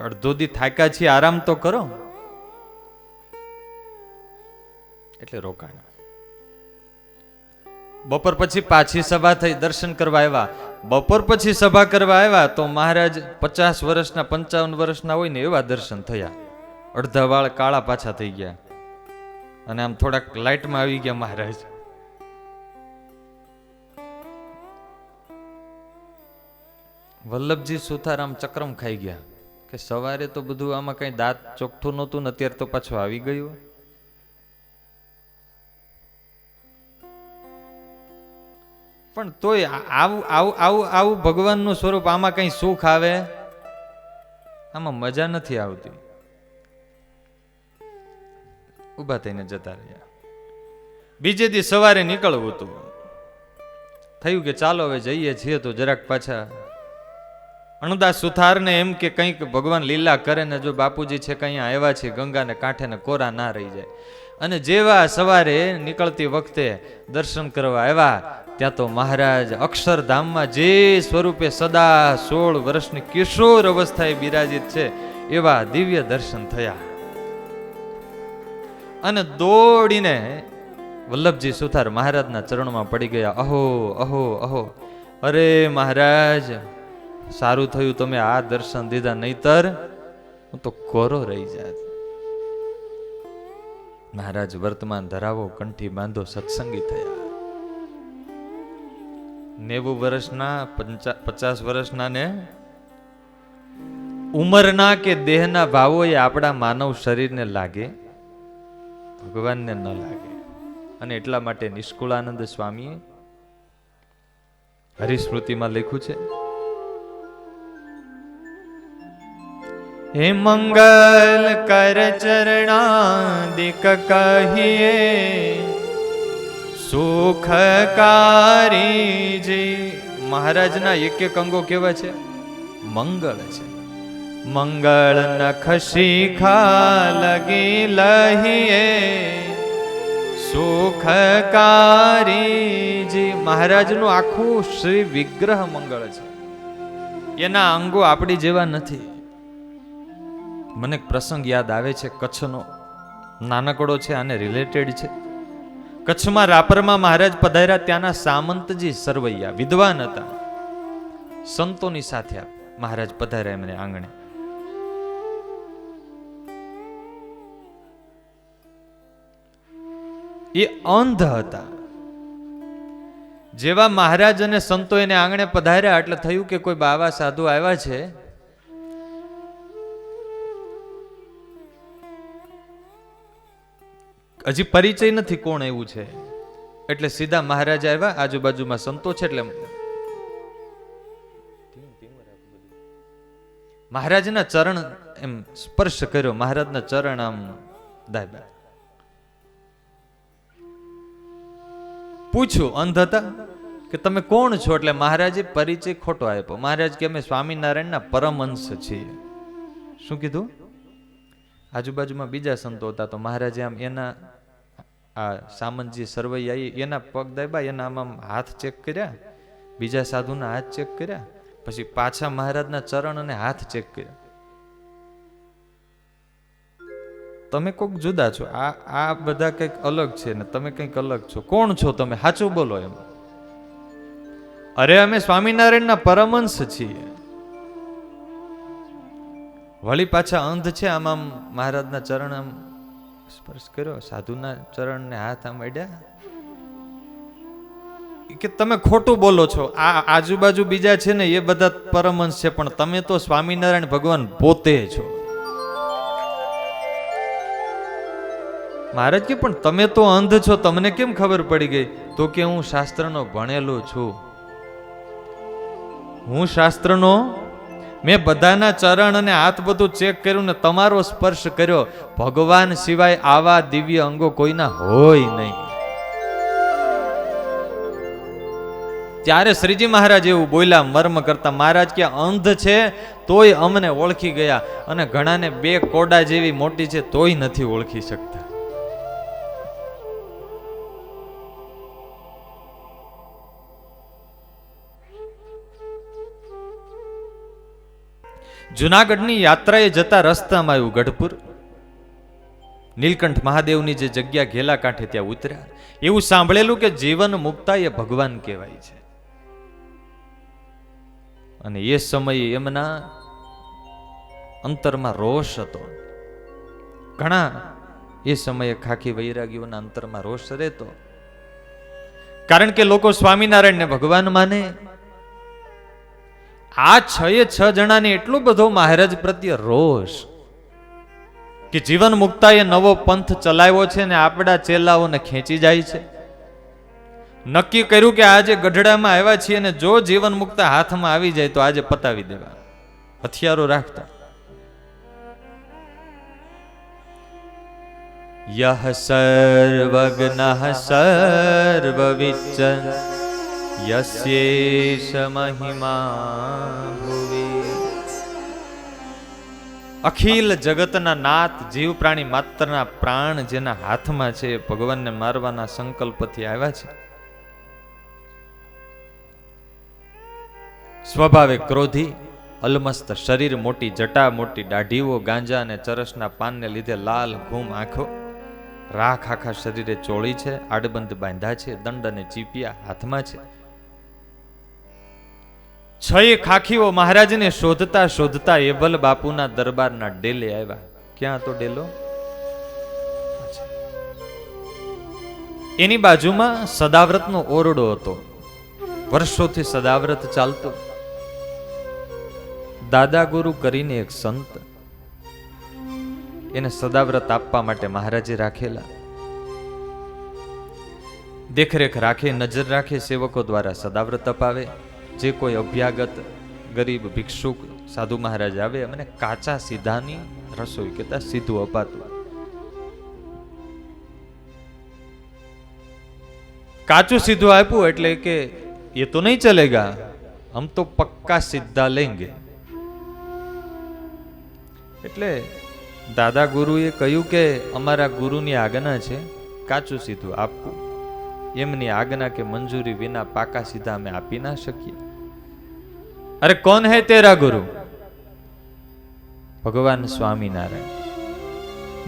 અડધો દી થાક્યા છીએ, આરામ તો કરો. એટલે રોકાણ. બપોર પછી પાછી સભા થઈ, દર્શન કરવા આવ્યા. બપોર પછી સભા કરવા આવ્યા તો મહારાજ 50 વર્ષના 55 વર્ષના હોય ને એવા દર્શન થયા. અડધા વાળ કાળા પાછા થઈ ગયા, અને આમ થોડાક લાઇટમાં આવી ગયા મહારાજ. વલ્લભજી સુથાર આમ ચક્રમ ખાઈ ગયા કે સવારે તો બધું આમાં કઈ દાંત ચોખ્ઠું નહોતું ને અત્યારે તો પાછું આવી ગયું. પણ તોય આવું ભગવાનનું સ્વરૂપ, આમાં કઈ સુખ આવે? આમાં મજા નથી આવતી. ઉભા થઈને જતા રહ્યા. બીજે દી સવારે નીકળવું હતું, થયું કે ચાલો હવે જઈએ છીએ તો જરાક પાછા. અણદા સુથારને એમ કે કંઈક ભગવાન લીલા કરે ને, જો બાપુજી છે કઈ આવ્યા છે ગંગાને કાંઠે ને કોરા ના રહી જાય. અને જેવા સવારે નીકળતી વખતે દર્શન કરવા આવ્યા, ત્યાં તો મહારાજ અક્ષરધામમાં જે સ્વરૂપે સદા 16 વર્ષની કિશોર અવસ્થાએ બિરાજિત છે એવા દિવ્ય દર્શન થયા. અને દોડીને વલ્લભજી સુથાર મહારાજના ચરણમાં પડી ગયા. અહો અહો અહો, અરે મહારાજ, સારું થયું તમે આ દર્શન દીધા, નહીતર હું તો કોરો રહી જાત. મહારાજ વર્તમાન ધરાવો, કંઠી બાંધો, સત્સંગી થયા. 90 વર્ષના 50 વર્ષના ને ઉંમરના કે દેહના ભાવો એ આપણા માનવ શરીરને લાગે, ભગવાનને ન લાગે. અને એટલા માટે નિષ્કુળાનંદ સ્વામીએ હરિસ્મૃતિમાં લખ્યું છે, હે મંગલ કર ચરણાદિક કહીએ સુખકારીજી. મહારાજના એક એક અંગો કેવા છે? મંગળ છે. મંગળ નખ શિખા લગી લહીએ સુખકારીજી. મહારાજનું આખું શ્રી વિગ્રહ મંગળ છે. એના અંગો આપણી જેવા નથી. મને એક પ્રસંગ યાદ આવે છે, કચ્છનો, નાનકડો છે, આને રિલેટેડ છે. કચ્છમાં રાપરમાં મહારાજ પધાર્યા. ત્યાંના સામંતજી સરવૈયા વિદ્વાન હતા. સંતોની સાથે મહારાજ પધાર્યા એમને આંગણે. એ અંધ હતા. જેવા મહારાજ અને સંતો એને આંગણે પધાર્યા એટલે થયું કે કોઈ બાવા સાધુ આવ્યા છે. હજી પરિચય નથી કોણ એવું છે. એટલે સીધા મહારાજ આવ્યા. આજુબાજુમાં સંતો છે એટલે મહારાજના ચરણ એમ સ્પર્શ કર્યો. મહારાજના ચરણ આમ દાબ્યા. પૂછ્યું, અંધ હતા, કે તમે કોણ છો? એટલે મહારાજે પરિચય ખોટો આપ્યો. મહારાજ કે અમે સ્વામિનારાયણના પરમહંસ છીએ. શું કીધું? આજુબાજુમાં બીજા સંતો હતા તો મહારાજે આમ એના આ સામંતજી સરવૈયા એના પગ દાબ્યા, એના આમ હાથ ચેક કર્યા, બીજા સાધુના હાથ ચેક કર્યા, પછી પાછા મહારાજના ચરણ અને હાથ ચેક કર્યા. તમે કોઈક જુદા છો, આ બધા કંઈક અલગ છે ને તમે કંઈક અલગ છો. કોણ છો તમે? સાચું બોલો એમ. અરે અમે સ્વામિનારાયણના પરમહંસ છીએ. વળી પાછા અંધ છે. આમ આમ મહારાજના ચરણ આમ સ્પર્શ કર્યો, સાધુના ચરણ ને હાથ આમ અડ્યા. કે તમે ખોટું બોલો છો. આ આજુબાજુ બીજા છે ને એ બધા પરમહંસ છે, પણ તમે તો સ્વામિનારાયણ ભગવાન પોતે છો. મહારાજ કે પણ તમે તો અંધ છો, તમને કેમ ખબર પડી ગઈ? તો કે હું શાસ્ત્રનો ભણેલો છું. હું શાસ્ત્રનો, મેં બધાના ચરણ અને હાથ બધું ચેક કર્યું ને તમારો સ્પર્શ કર્યો. ભગવાન સિવાય આવા દિવ્ય અંગો કોઈના હોય નહીં. ત્યારે શ્રીજી મહારાજ એવું બોલ્યા મર્મ કરતા. મહારાજ કે અંધ છે તોય અમને ઓળખી ગયા, અને ઘણાને 2 કોડા જેવી મોટી છે તોય નથી ઓળખી શકતા. જુનાગઢની યાત્રાએ જતા રસ્તામાં આવ્યું ગઢપુર. નીલકંઠ મહાદેવની જે જગ્યા ઘેલા કાંઠે ત્યાં ઉતર્યા. એવું સાંભળેલું કે જીવન મુક્તા એ ભગવાન કહેવાય છે. અને એ સમયે એમના અંતરમાં રોષ હતો. ઘણા એ સમયે ખાખી વૈરાગીઓના અંતરમાં રોષ રહેતો, કારણ કે લોકો સ્વામિનારાયણને ભગવાન માને. આ 6 જણાને એટલો બધો મહારાજ પ્રત્યે રોષ કે જીવન મુક્તાએ નવો પંથ ચલાવ્યો છે ને આપણા ચેલાઓને ખેંચી જાય છે. નક્કી કર્યું કે આજે ગઢડામાં આવ્યા છીએ ને જો જીવન મુક્તા હાથમાં આવી જાય તો આજે પતાવી દેવા. હથિયારો રાખતા. યહ સર્વજ્ઞઃ સર્વવિચ્ચ યસ્યેષ મહિમા ભુવિ. અખિલ જગતના નાથ, જીવ પ્રાણી માત્રના પ્રાણ જેના હાથમાં છે, ભગવાનને મારવાના સંકલ્પથી આવ્યા છે. સ્વભાવે ક્રોધી, અલમસ્ત શરીર, મોટી જટા, મોટી દાઢીઓ, ગાંજા અને ચરસના પાનને લીધે લાલ ઘૂમ આંખો, રાખ આખા શરીરે ચોળી છે, આડબંધ બાંધ્યા છે, દંડ અને ચીપિયા હાથમાં છે. 6 ખાખીઓ મહારાજને શોધતા શોધતા એબલ બાપુના દરબારના ડેલે આવ્યા. ક્યાં હતો ડેલો? એની બાજુમાં સદાવ્રતનો ઓરડો હતો. વર્ષોથી સદાવ્રત ચાલતું. દાદા ગુરુ કરીને એક સંત, એને સદાવ્રત આપવા માટે મહારાજે રાખેલા. દેખરેખ રાખે, નજર રાખે, સેવકો દ્વારા સદાવ્રત અપાવે. જે કોઈ અભ્યાગત ગરીબ ભિક્ષુક સાધુ મહારાજ આવે, મને કાચા સીધાની રસોઈ કહેતા સીધું અપાતું. કાચું સીધું આપ્યું એટલે કે ये तो नहीं चलेगा, हम तो पक्का सीधा लेंगे. એટલે દાદા ગુરુએ કહ્યું કે અમારા ગુરુની આજ્ઞા છે કાચું સીધું આપવું. એમની આજ્ઞા કે મંજૂરી વિના પાકા સીધા અમે આપી ના શકીએ. અરે કોણ હૈ તેરા ગુરુ? भगवान स्वामीनारायण.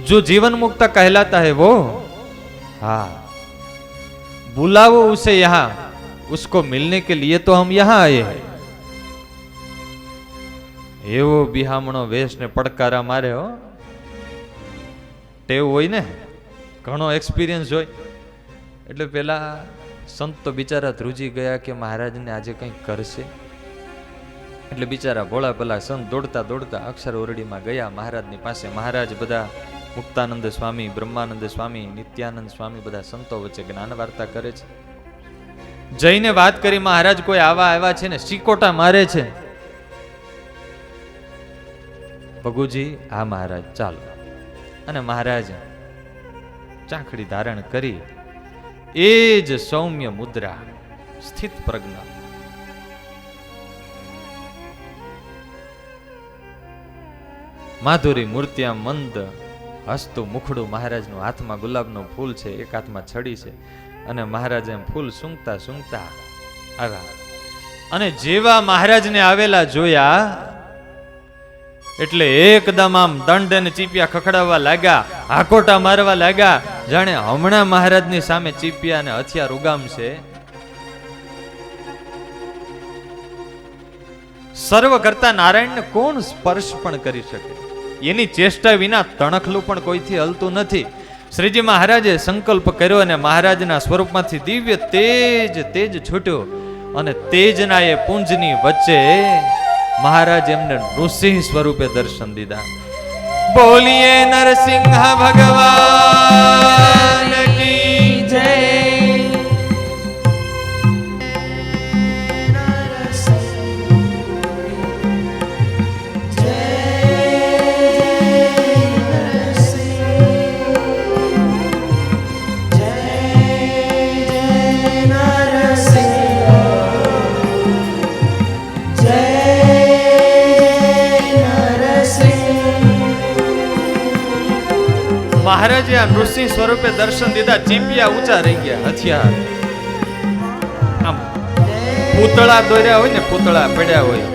जो जीवन मुक्त कहलाता है वो, हाँ, बुलावो उसे यहाँ, उसको मिलने के लिए तो हम यहाँ आए हैं. એવો બિહામણો વેશ ને પડકારા મારે હો. ટેવ હોય ને, ઘણો એક્સપિરિયન્સ હોય. એટલે પેલા સંત તો બિચારા ધ્રુજી ગયા કે મહારાજને આજે કંઈક કરશે. એટલે બિચારા ભોળા ભલા સંત દોડતા દોડતા અક્ષર ઓરડીમાં ગયા મહારાજની પાસે. મહારાજ બધા મુક્તાનંદ સ્વામી, બ્રહ્માનંદ સ્વામી, નિત્યાનંદ સ્વામી બધા સંતો વચ્ચે જ્ઞાન વાર્તા કરે છે. જઈને વાત કરી, મહારાજ કોઈ આવા આવ્યા છે ને સિકોટા મારે છે. ભગુજી, હા મહારાજ ચાલો. અને મહારાજ ચાંખડી ધારણ કરી, એ જ સૌમ્ય મુદ્રા, સ્થિત પ્રજ્ઞા. માધુરી મૂર્ત્યા મંદ હસતું મુખડું મહારાજનું. હાથમાં ગુલાબનું ફૂલ છે, એક હાથમાં છડી છે. અને મહારાજ એમ ફૂલ સૂંઘતા સૂંઘતા આવ્યા. અને જેવા મહારાજને આવેલા જોયા એટલે એકદમ આમ દંડ અને ચીપિયા ખખડાવવા લાગ્યા, હાકોટા મારવા લાગ્યા, જાણે હમણાં મહારાજની સામે ચીપિયા અને હથિયાર ઉગામશે. સર્વ કરતા નારાયણને કોણ સ્પર્શ પણ કરી શકે? એની ચેષ્ટા વિના તણખલું પણ કોઈથી હલતું નથી. શ્રીજી મહારાજે સંકલ્પ કર્યો અને મહારાજના સ્વરૂપમાંથી દિવ્ય તેજ છૂટ્યો. અને તેજના એ પુંજની વચ્ચે મહારાજ એમને નૃસિંહ સ્વરૂપે દર્શન દીધા. બોલીએ નરસિંહ ભગવાન કી જય. મહારાજે આ નૃસિંહ સ્વરૂપે દર્શન દીધા. ચીપિયા ઊંચા રહી ગયા, હથિયાર આમ પૂતળા દોર્યા હોય ને, પૂતળા પડ્યા હોય.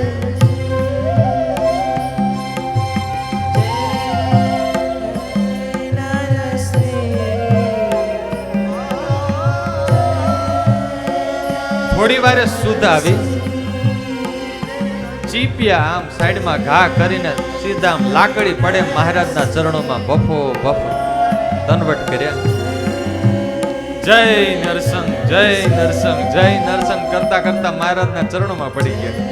થોડી વારે સુધ આવી. ચીપિયા આમ સાઈડમાં ઘા કરીને સીધા આમ લાકડી પડે મહારાજના ચરણોમાં બફો બફો દંડવટ કર્યા. જય નરસંગ, જય નરસંગ, જય નરસંગ કરતા કરતા મહારાજના ચરણોમાં પડી ગયા.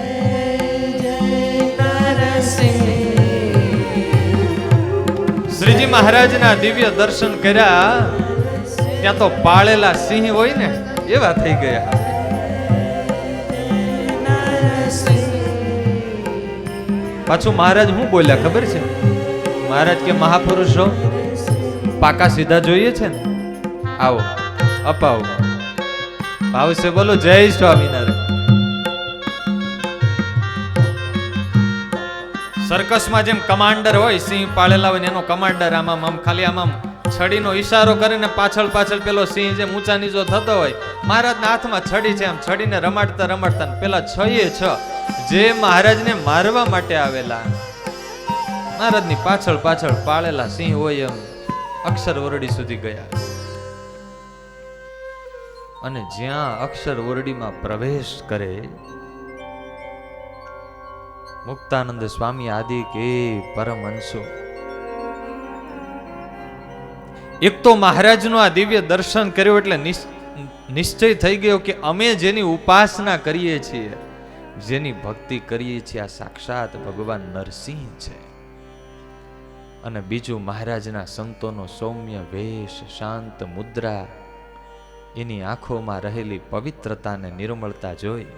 શ્રીજી મહારાજના દિવ્ય દર્શન કર્યા. ત્યાં તો પાળેલા સિંહ હોય ને એવા થઈ ગયા. પાછું મહારાજ શું બોલ્યા ખબર છે? મહારાજ કે મહાપુરુષો પાકા સીધા જોઈએ છે ને, આવો અપાવો. ભાવશે બોલો જય સ્વામિનારાયણ. સર્કસમાં જેમ કમાન્ડર હોય, સિંહ પાળેલા હોય ને એનો કમાન્ડર આમ ખાલી આમ છડીનો ઈશારો કરીને પાછળ પેલો સિંહ જેમ ઊંચા નીચો થતો હોય, મહારાજના હાથમાં છડી છે. આમ છડીને રમાડતા રમાડતા પેલા છએ છ જે મહારાજને મારવા માટે આવેલા, મહારાજની પાછળ પાળેલા સિંહ હોય એમ અક્ષર ઓરડી સુધી ગયા. અને જ્યાં અક્ષર ઓરડીમાં પ્રવેશ કરે, મુક્તાનંદ સ્વામી આદિ કે પરમહંસો, એક તો મહારાજનું આ દિવ્ય દર્શન કર્યું એટલે નિશ્ચય થઈ ગયો કે અમે જેની ઉપાસના કરીએ છીએ, જેની ભક્તિ કરીએ છીએ, આ સાક્ષાત ભગવાન નરસિંહ છે. અને બીજું, મહારાજના સંતોનો સૌમ્ય વેશ, શાંત મુદ્રા, એની આંખોમાં રહેલી પવિત્રતા ને નિર્મળતા જોઈ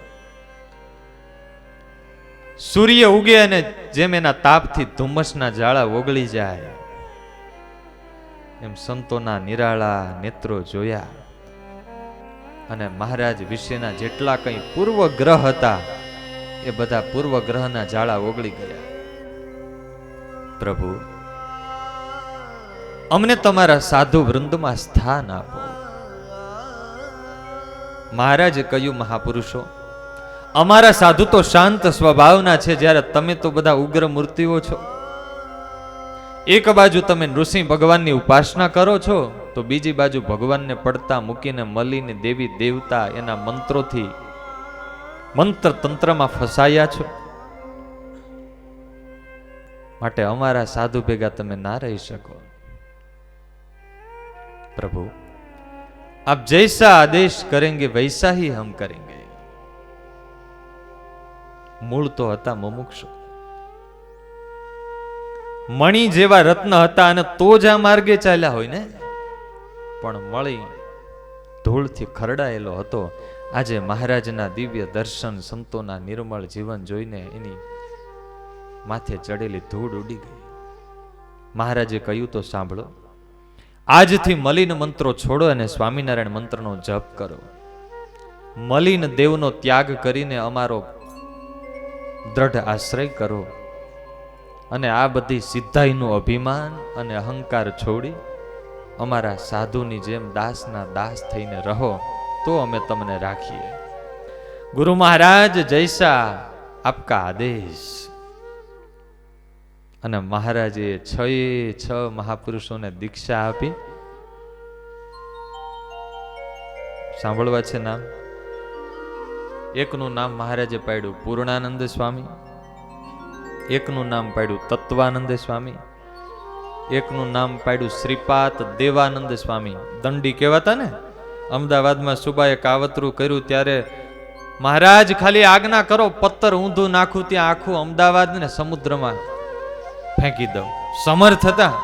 સૂર્ય ઉગે અને જેમ એના તાપથી ધુમ્મસના જાળા ઓગળી જાય, એમ સંતોના નિરાળા નેત્રો જોયા અને મહારાજ વિશેના જેટલા કંઈ પૂર્વગ્રહ હતા એ બધા પૂર્વગ્રહના જાળા ઓગળી ગયા. પ્રભુ, અમને તમારા સાધુ વૃંદમાં સ્થાન આપો. મહારાજે કહ્યું, મહાપુરુષો, અમારા સાધુ તો શાંત સ્વભાવના છે, જ્યારે તમે તો બધા ઉગ્ર મૂર્તિઓ છો. એક બાજુ તમે નૃસિંહ ભગવાનની ઉપાસના કરો છો, તો બીજી બાજુ ભગવાનને પડતા મૂકીને મલીને દેવી દેવતા એના મંત્રોથી મંત્ર તંત્રમાં ફસાયા છો. માટે અમારા સાધુ ભેગા તમે ના રહી શકો. प्रभु, आप जैसा आदेश करेंगे वैसा ही हम करेंगे. मूल तो હતા મુમુક્ષુ, મણી જેવા રત્ન હતા અને તો જ આ માર્ગે ચાલ્યા હોય ને. પણ મળી ધૂળથી ખરડાયેલો હતો. આજે મહારાજના દિવ્ય દર્શન, સંતોના નિર્મળ જીવન જોઈને એની માથે ચડેલી ધૂળ ઉડી ગઈ. મહારાજે કહ્યું, તો સાંભળો, આજથી મલિન મંત્રો છોડો અને સ્વામિનારાયણ મંત્રનો જપ કરો. મલિન દેવનો ત્યાગ કરીને અમારો દ્રઢ આશ્રય કરો અને આ બધી સિદ્ધાઈનું અભિમાન અને અહંકાર છોડી અમારા સાધુની જેમ દાસના દાસ થઈને રહો, તો અમે તમને રાખીએ. ગુરુ મહારાજ જૈસા આપકા આદેશ. અને મહારાજે 6 મહાપુરુષોને દીક્ષા આપી. સાંભળવા છે નામ. એકનું નામ મહારાજે પાડ્યું પૂર્ણાનંદ સ્વામી, એકનું નામ પાડ્યું તત્વાનંદ સ્વામી, એકનું નામ પાડ્યું શ્રીપાત દેવાનંદ સ્વામી. દંડી કહેવાતા ને. અમદાવાદમાં સુબાએ કાવતરું કર્યું ત્યારે મહારાજ ખાલી આજ્ઞા કરો, પત્તર ઊંધું નાખું ત્યાં આખું અમદાવાદ ને સમુદ્રમાં ફેંકી દઉં. સમર્થ હતા.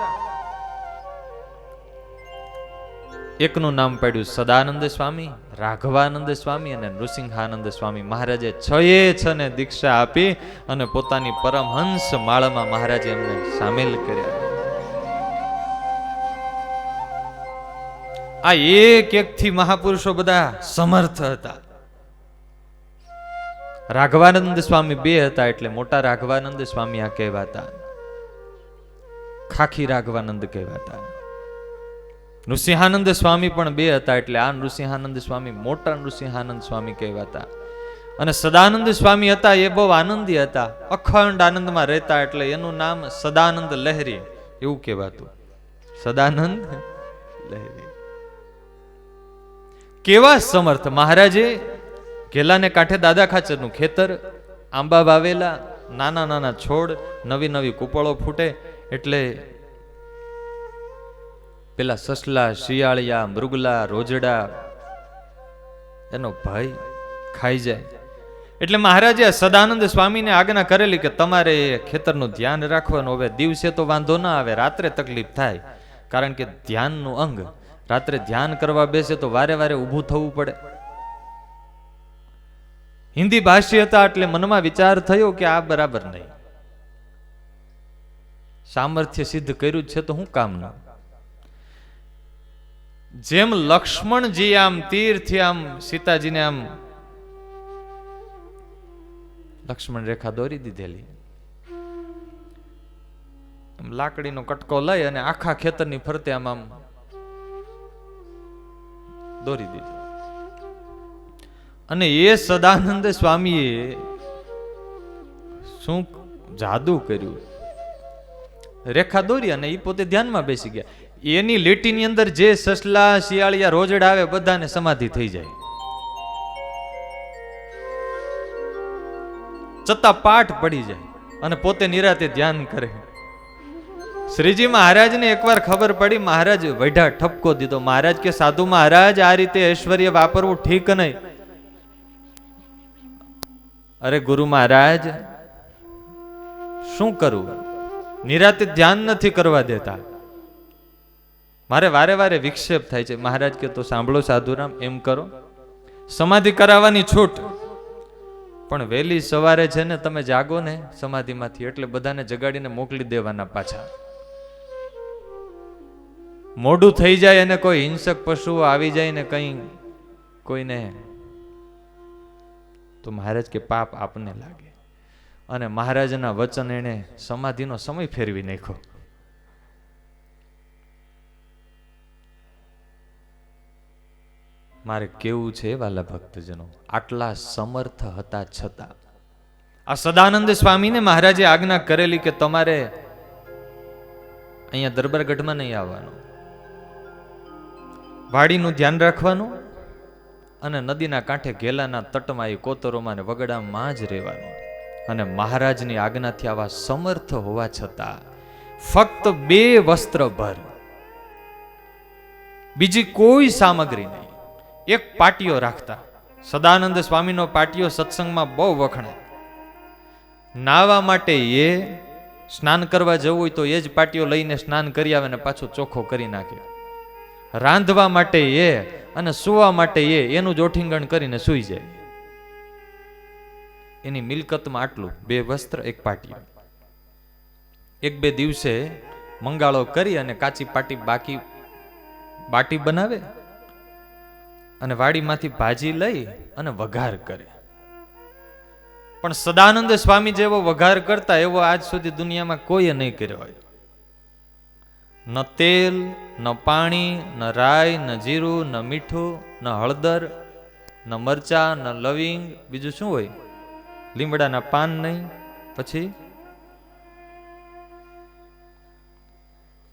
એકનું નામ પાડ્યું સદાનંદ સ્વામી, રાઘવાનંદ સ્વામી અને નૃસિંહાનંદ સ્વામી. મહારાજે 6 ને દીક્ષા આપી અને પોતાની પરમહંસ માળામાં મહારાજે એમને સામેલ કર્યા. આ એક થી મહાપુરુષો બધા સમર્થ હતા. રાઘવાનંદ સ્વામી 2 હતા એટલે મોટા રાઘવાનંદ સ્વામી આ કહેવાતા. ખાખી રાઘવાનંદ કહેવાતા. નૃસિંહાનંદ સ્વામી પણ 2 હતા એટલે આ નૃસિંહાનંદ સ્વામી મોટા નૃસિંહાનંદ સ્વામી કહેવાતા. અને સદાનંદ સ્વામી હતા એ બહુ આનંદી હતા, અખંડ આનંદમાં રહેતા એટલે એનું નામ સદાનંદ લહેરી એવું કહેવાતું. સદાનંદ લહેરી. કેવા સમર્થ! મહારાજે ઘેલાને કાંઠે દાદા ખાચરનું ખેતર, આંબા વાવેલા, નાના નાના છોડ, નવી નવી કુપળો ફૂટે એટલે પેલા સસલા, શિયાળિયા, મૃગલા, રોજડા એનો ભય ખાઈ જાય. એટલે મહારાજે સદાનંદ સ્વામીને આજ્ઞા કરેલી કે તમારે ખેતરનું ધ્યાન રાખવાનું. હવે દિવસે તો વાંધો ના આવે, રાત્રે તકલીફ થાય, કારણ કે ધ્યાનનું અંગ. રાત્રે ધ્યાન કરવા બેસે તો વારે વારે ઊભું થવું પડે. હિન્દી ભાષી હતા એટલે મનમાં વિચાર થયો કે આ બરાબર નહીં. સામર્થ્ય સિદ્ધ કર્યું છે તો હું કામનું. જેમ લક્ષ્મણજી આમ તીરથી આમ સીતાજીને આમ લક્ષ્મણ રેખા દોરી દીધેલી, લાકડીનો કટકો લઈ અને આખા ખેતરની ફરતે આમ આમ દોરી દીધો. અને એ સદાનંદ સ્વામીએ શું જાદુ કર્યું! રેખા દોરી અને એ પોતે ધ્યાનમાં બેસી ગયા. એની લીટીની અંદર જે સસલા, શિયાળિયા, રોજડા આવે બધાને સમાધિ થઈ જાય. છતાં પાઠ પડી જાય અને પોતે નિરાતે ધ્યાન કરે. શ્રીજી મહારાજને એકવાર ખબર પડી, મહારાજ વઢા ઠપકો દીધો. મહારાજ કે સાધુ મહારાજ, આ રીતે ઐશ્વર્ય વાપરવું ઠીક નહીં. અરે ગુરુ મહારાજ, શું કરું? નિરાતે ધ્યાન નથી કરવા દેતા, મારે વારે વારે વિક્ષેપ થાય છે. મહારાજ કે તો સાંભળો સાધુરામ, એમ કરો, સમાધિ કરાવવાની છૂટ, પણ વહેલી સવારે છે ને તમે જાગો ને સમાધિમાંથી, એટલે બધાને જગાડીને મોકલી દેવાના પાછા. મોડું થઈ જાય અને કોઈ હિંસક પશુઓ આવી જાય ને કઈ કોઈને, તો મહારાજ કે પાપ આપને લાગે. અને મહારાજના વચન એને સમાધિનો સમય ફેરવી નાખ્યો. મારે કેવું છે વાલા ભક્તજનો, આટલા સમર્થ હતા છતાં આ સદાનંદ સ્વામીને મહારાજે આજ્ઞા કરેલી કે તમારે અહીંયા દરબારગઢમાં નહીં આવવાનું, વાડીનું ધ્યાન રાખવાનું અને નદીના કાંઠે ઘેલાના તટમાં એ કોતરોમાં ને વગડામાં જ રહેવાનું. અને મહારાજની આજ્ઞાથી આવા સમર્થ હોવા છતાં ફક્ત 2 વસ્ત્ર ભર, બીજી કોઈ સામગ્રી નહીં, એક પાટિયો રાખતા. સદાનંદ સ્વામીનો પાટિયો સત્સંગમાં બહુ વખણાય. નાવા માટે એ, સ્નાન કરવા જવું હોય તો એ જ પાટિયો લઈને સ્નાન કરી આવે ને પાછો ચોખ્ખો કરી નાખે. રાંધવા માટે એ અને સુવા માટે એનું જોઠીંગણ કરીને સૂઈ જાય. એની મિલકતમાં આટલું, 2 વસ્ત્ર, એક પાટિયો. 1-2 દિવસે મંગાળો કરી અને કાચી બાટી બનાવે અને વાડીમાંથી ભાજી લઈ અને વઘાર કરે. પણ સદાનંદ સ્વામી જેવો વઘાર કરતા એવો આજ સુધી દુનિયામાં કોઈએ નહીં કર્યો હોય. ન તેલ, ન પાણી, ન રાઈ, ન જીરું, ન મીઠું, ન હળદર, ન મરચા, ન લવિંગ, બીજું શું હોય? લીમડાના પાન નહીં, પછી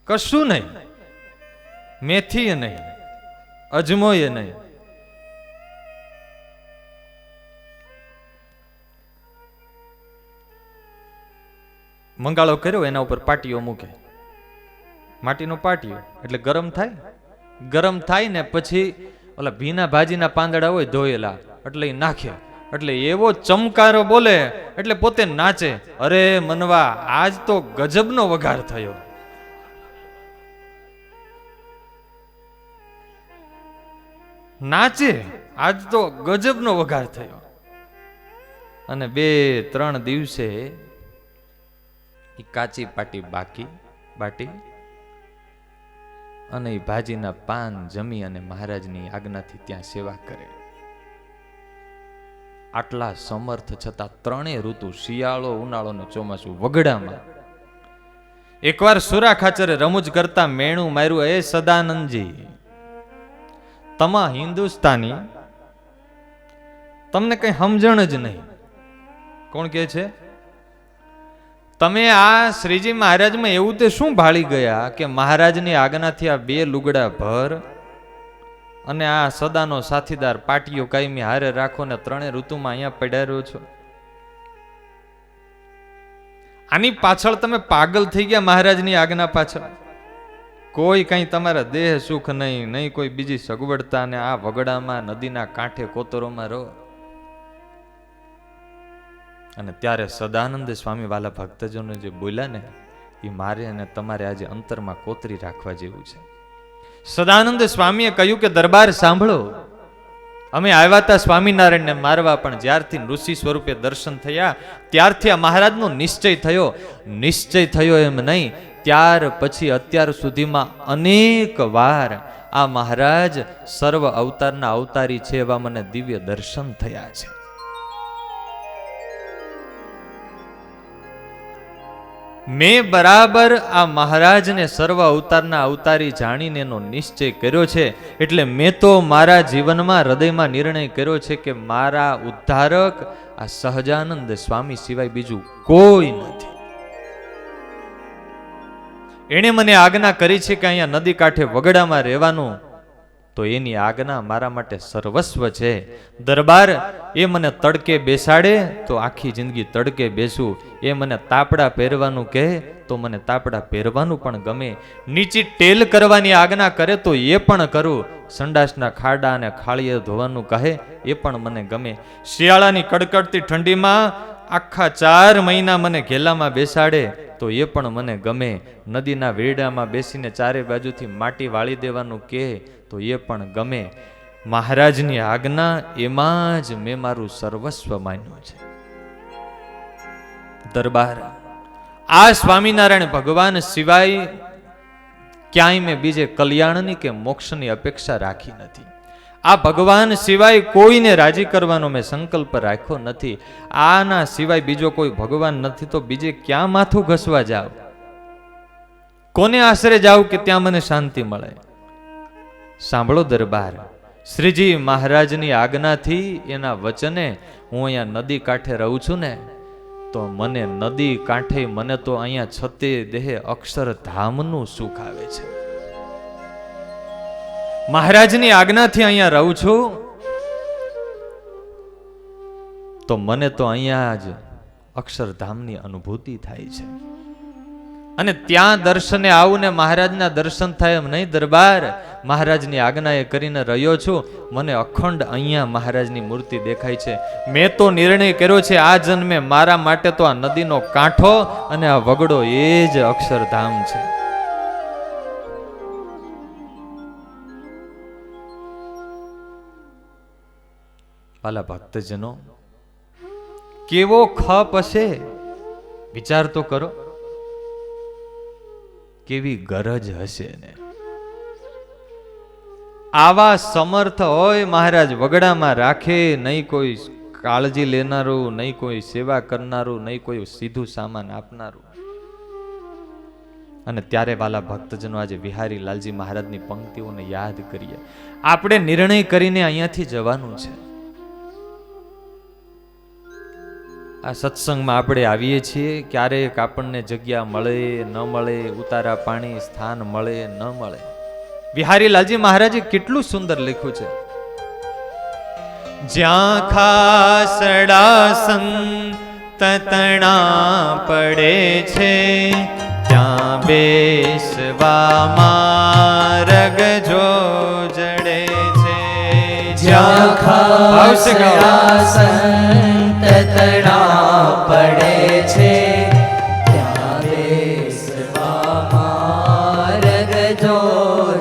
કશું નહીં, મેથી નહીં, અજમોય નહીં. મંગાળો કર્યો, એના ઉપર પાટીઓ મૂકે, માટીનો પાટીયો, એટલે ગરમ થાય ને પછી ઓલા ભીના ભાજીના પાંદડા હોય ધોયેલા, એટલે એ નાખે, એટલે એવો ચમકારો બોલે એટલે પોતે નાચે. અરે મનવા, આજ તો ગજબનો વઘાર થયો. નાચે, આજ તો ગજબનો વઘાર થયો. અને 2-3 દિવસે કાચી બાટી અને એ ભાજીના પાન જમી અને મહારાજની આજ્ઞાથી ત્યાં સેવા કરે. આટલા સમર્થ છતાં 3 ઋતુ, શિયાળો, ઉનાળો ને ચોમાસું, વગડામાં. એકવાર સુરા ખાચરે રમૂજ કરતા મેણું માર્યું, એ સદાનંદજી, તમા હિન્દુસ્તાની, તમને કઈ સમજણ જ નહીં. કોણ કે છે? તમે આ શ્રીજી મહારાજમાં એવું તે શું ભાળી ગયા કે મહારાજની આજ્ઞાથી આ 2 લુગડા ભર અને આ સદાનો સાથીદાર પાટીયો કાયમી હારે રાખો ને 3 ઋતુમાં અહીંયા પડાર્યો છો? આની પાછળ તમે પાગલ થઈ ગયા. મહારાજની આજ્ઞા પાછળ કોઈ કઈ તમારા દેહ સુખ નહીં કોઈ બીજી સગવડતા, ને આ વગડામાં નદીના કાંઠે કોતરોમાં રહો. અને ત્યારે સદાનંદ સ્વામી વાલા ભક્તજનો જે બોલ્યા ને, એ મારે અને તમારે આજે અંતરમાં કોતરી રાખવા જેવું છે. સદાનંદ સ્વામીએ કહ્યું કે દરબાર સાંભળો, અમે આવ્યા હતા સ્વામિનારાયણને મારવા, પણ જ્યારથી ઋષિ સ્વરૂપે દર્શન થયા ત્યારથી આ મહારાજનો નિશ્ચય થયો એમ નહીં, ત્યાર પછી અત્યાર સુધીમાં અનેક વાર આ મહારાજ સર્વ અવતારના અવતારી છે એવા મને દિવ્ય દર્શન થયા છે. મેં બરાબર આ મહારાજને સર્વ અવતારના અવતારી જાણીને એનો નિશ્ચય કર્યો છે. એટલે મેં તો મારા જીવનમાં હૃદયમાં નિર્ણય કર્યો છે કે મારા ઉદ્ધારક આ સહજાનંદ સ્વામી સિવાય બીજું કોઈ નથી. એણે મને આજ્ઞા કરી છે કે અહીંયા નદી કાંઠે વગડામાં રહેવાનું, તો એની આજ્ઞા મારા માટે સર્વસ્વ છે. દરબાર એ મને તડકે બેસાડે તો આખી જિંદગી તડકે બેસું, એ મને તાપડા પહેરવાનું કહે તો મને તાપડા પહેરવાનું પણ ગમે, નીચી ટેલ કરવાની આજ્ઞા કરે તો એ પણ કરું, સંડાસના ખાડા અને ખાળીએ ધોવાનું કહે એ પણ મને ગમે, શિયાળાની કડકડતી ઠંડીમાં આખા 4 મહિના મને ઘેલામાં બેસાડે તો એ પણ મને ગમે, નદીના વેડામાં બેસીને ચારે બાજુથી માટી વાળી દેવાનું કહે તો એ પણ ગમે. મહારાજની આજ્ઞા એમાં જ મેં મારું સર્વસ્વ માન્યું છે. દરબાર આ સ્વામિનારાયણ ભગવાન સિવાય ક્યાંય મેં બીજે કલ્યાણની કે મોક્ષની અપેક્ષા રાખી નથી. આ ભગવાન સિવાય કોઈને રાજી કરવાનો મેં સંકલ્પ રાખ્યો નથી. આના સિવાય બીજો કોઈ ભગવાન નથી તો બીજે ક્યાં માથું ઘસવા જાવ, કોને આશરે જાવ કે ત્યાં મને શાંતિ મળે. સાંભળો દરબાર, શ્રીજી મહારાજની આજ્ઞાથી એના વચને હું અહીંયા નદી કાંઠે રહું છું ને, તો મને નદી કાંઠે મને તો અહીંયા છતે દેહે અક્ષરધામનું સુખ આવે છે. મહારાજની આજ્ઞાથી અહીંયા રહું છું તો મને તો અહીંયા જ અક્ષરધામની અનુભૂતિ થાય છે. અને ત્યાં દર્શને આવું ને મહારાજના દર્શન થાય એમ નહીં દરબાર, મહારાજની આજ્ઞા એ કરીને રહ્યો છું, મને અખંડ અહીંયા મહારાજની મૂર્તિ દેખાય છે. મેં તો નિર્ણય કર્યો છે આ જન્મે મારા માટે તો આ નદીનો કાંઠો અને આ વગડો એ જ અક્ષરધામ છે. વાલા ભક્તજનો, કેવો ખપ હશે વિચાર તો કરો, કેવી ગરજ હશે ને. આવા સમર્થ હોય મહારાજ વગડામાં રાખે, નહીં કોઈ કાળજી લેનારું, નહીં કોઈ સેવા કરનારું, નહીં કોઈ સીધું સામાન આપનારું. અને ત્યારે વાલા ભક્તજનો આજે વિહારી લાલજી મહારાજની પંક્તિઓને યાદ કરીએ. આપણે નિર્ણય કરીને અહીંયાથી જવાનું છે. આ સત્સંગમાં આપણે આવીએ છીએ, ક્યારેક આપણને જગ્યા મળે ન મળે, ઉતારા પાણી સ્થાન મળે ન મળે. વિહારી લાલજી મહારાજે કેટલું સુંદર લખ્યું છે. જ્યાં ખાસડા સંતતણા પડે છે, ત્યાં બેસવા માર્ગ જો જડે છે. જ્યાં ખાસડા સંતતણા પડે છે, ત્યાં બેસવા માર્ગ જો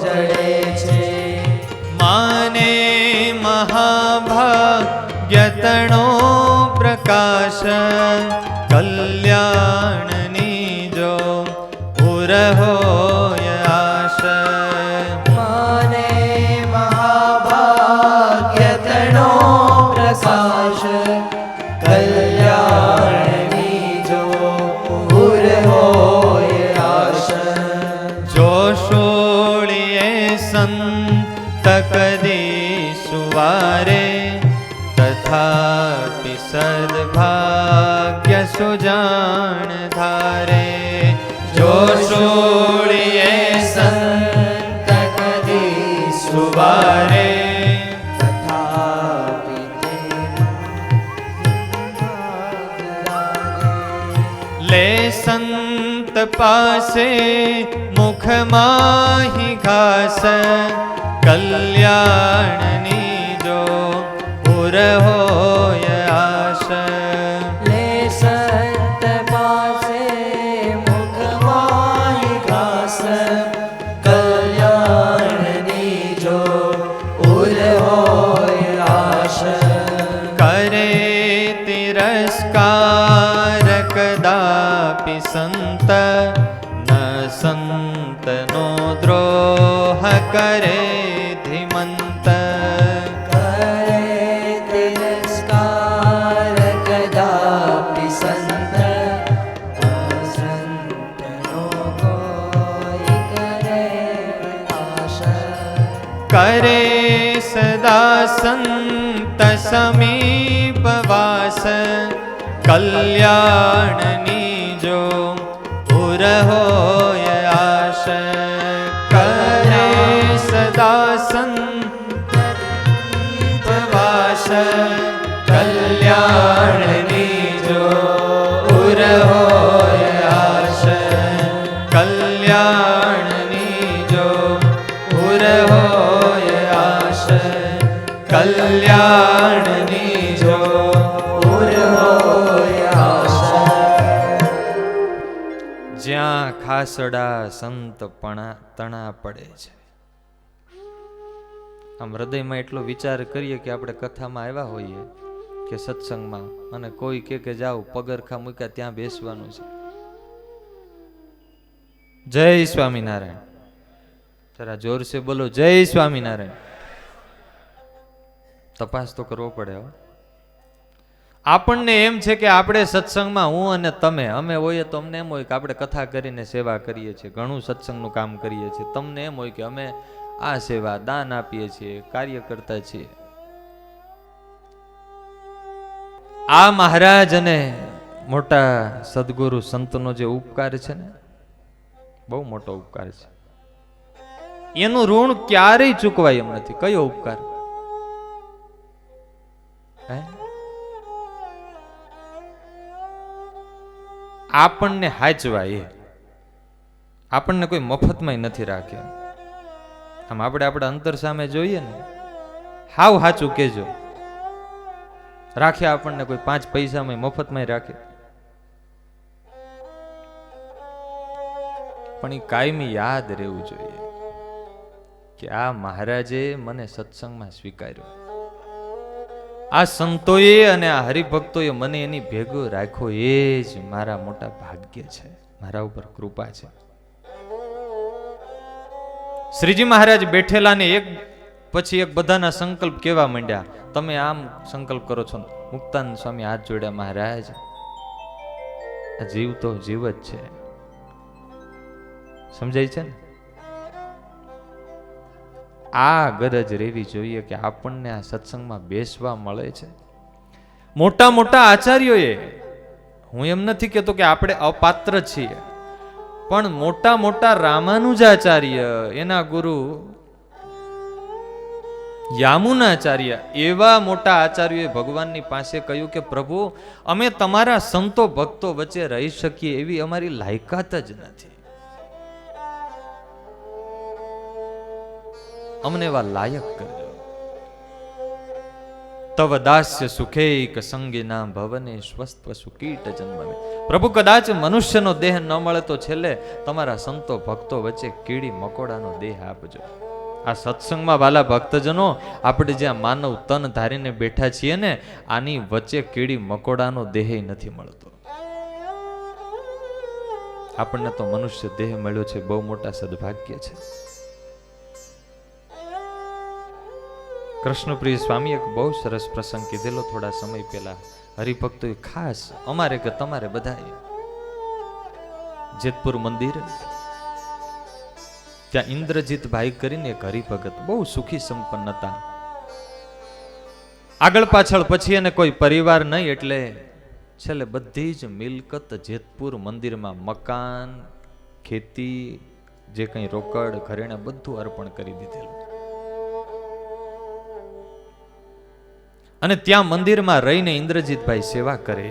જડે છે. માને મહાભાગ્યતણો પ્રકાશ, કલ્યાણની જો ઉર હોય આશ. માને મહાભાગ્યતણો પ્રકાશ, કલ્યાણની જો ઉર હોય આશ. જો શોળીએ સંત કદી સુવારે, તથાપિ સદભાગ્ય સુજાણ ધારે. જો શોળીએ સંત કદી સુવારે, તથાપિ લે સંત પાસે મુખ માહી ઘાસ, કલ્યાણની જો ઉર હોય આશ. લે સંત પાસે મુખમાં ઘાસ, કલ્યાણની જો ઉર હોય આશ. કરે તિરસ્કાર કદાપી સંત, ન સંતનો દ્રોહ કરે ધીમંત. કરે તિરસ્કાર કદાપી સંત, સંતનો કોઈ કરે આશા. કરે સદા સંત સમીપ વાસ, કલ્યાણની જો ઉર હોય આશ. કરે સદા સંત કલ્યાણની જો ઉર હોય આશ, કલ્યાણની જો ઉર હોય આશ, કલ્યાણની જો ઉર હોય આશા. જ્યાં ખાસડા સંત તણા પડે છે. આમ હૃદયમાં એટલો વિચાર કરીએ કે આપણે કથામાં આવ્યા હોઈએ કે સત્સંગમાં, અને કોઈ કે જાઓ પગરખા મૂક્યા ત્યાં બેસવાનું છે. જય સ્વામિનારાયણ. જરા જોર સે બોલો જય સ્વામિનારાયણ. તપાસ તો કરવો પડે હો. આપણને એમ છે કે આપણે સત્સંગમાં હું અને તમે અમે હોઈએ તો અમને એમ હોય કે આપણે કથા કરીને સેવા કરીએ છીએ, ઘણું સત્સંગનું કામ કરીએ છીએ. તમને એમ હોય કે અમે આ સેવા દાન આપીએ છીએ, કાર્ય કરતા છીએ. આ મહારાજ અને મોટા સદગુરુ સંતનો જે ઉપકાર છે ને, બહુ મોટો ઉપકાર છે. એનું ઋણ ક્યારેય ચૂકવાય એમ નથી. કયો ઉપકાર? આપણને હાચવા, એ આપણને કોઈ મફતમાં નથી રાખ્યા. આમ આપણે આપણા અંતર સામે જોઈએ ને, હાવ હાચું કેજો, રાખ્યા આપણને કોઈ 5 પૈસામાં મફતમાં રાખે, પણ એ કાયમી યાદ રહેવું જોઈએ કે આ મહારાજે મને સત્સંગમાં સ્વીકાર્યો, આ સંતોએ અને આ હરિભક્તોએ મને એની ભેગો રાખ્યો, એ જ મારા મોટા ભાગ્ય છે, મારા ઉપર કૃપા છે. શ્રીજી મહારાજ બેઠેલા ને એક પછી એક બધાના સંકલ્પ કેવા માંડ્યા. તમે આમ સંકલ્પ કરો છો. મુક્તાનંદ સ્વામી હાથ જોડ્યા, મહારાજ આ જીવ તો જીવ જ છે. સમજાય છે ને? આ ગરજ રેવી જોઈએ કે આપણને આ સત્સંગમાં બેસવા મળે છે. મોટા મોટા આચાર્યોએ, હું એમ નથી કહેતો કે આપણે અપાત્ર છીએ, પણ મોટા મોટા રામાનુજાચાર્ય, એના ગુરુ યામુનાચાર્ય, એવા મોટા આચાર્યોએ ભગવાનની પાસે કહ્યું કે પ્રભુ, અમે તમારા સંતો ભક્તો વચ્ચે રહી શકીએ એવી અમારી લાયકાત જ નથી, અમને એવા લાયક કરજો. તવ દાસ્ય સુખેક સંગીના ભવને સ્વસ્થ સુકીટ જન્મે. પ્રભુ, કદાચ મનુષ્યનો દેહ ન મળે તો છેલ્લે તમારા સંતો ભક્તો વચ્ચે કીડી મકોડાનો દેહ આપજો. આ સત્સંગમાં વાલા ભક્તજનો, આપણે જ્યાં માનવ તન ધારીને બેઠા છીએ ને, આની વચ્ચે કીડી મકોડાનો દેહ નથી મળતો. આપણને તો મનુષ્ય દેહ મળ્યો છે, બહુ મોટા સદભાગ્ય છે. કૃષ્ણપ્રિય સ્વામી એક બહુ સરસ પ્રસંગ કીધેલો થોડા સમય પહેલા. હરિભક્તોએ ખાસ અમારે કે તમારે બધાએ જેતપુર મંદિર, ત્યાં ઇન્દ્રજીત ભાઈ કરીને એક હરિભગત, બહુ સુખી સંપન્ન હતા. આગળ પાછળ પછી એને કોઈ પરિવાર નહીં, એટલે છેલ્લે બધી જ મિલકત જેતપુર મંદિરમાં, મકાન, ખેતી, જે કંઈ રોકડ ઘરેણા બધું અર્પણ કરી દીધેલું. અને ત્યાં મંદિરમાં રહીને ઇન્દ્રજીતભાઈ સેવા કરે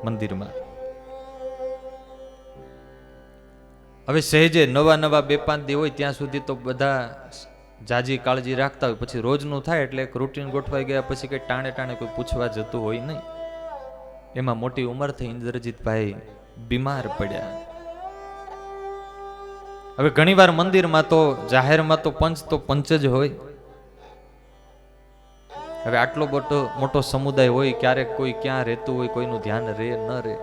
મંદિરમાં. હવે સહેજે નવા 2-5 દી હોય ત્યાં સુધી તો બધા જાજી કાળજી રાખતા હોય, પછી રોજનું થાય એટલે એક રૂટીન ગોઠવાઈ ગયા પછી કઈ ટાણે કોઈ પૂછવા જતું હોય નહીં. એમાં મોટી ઉંમર થઈ ઇન્દ્રજીતભાઈ બીમાર પડ્યા. હવે ઘણીવાર મંદિરમાં તો જાહેરમાં તો પંચ જ હોય. હવે આટલો મોટો સમુદાય હોય, ક્યારેક કોઈ ક્યાં રહેતું હોય, કોઈનું ધ્યાન રહે ન રહે.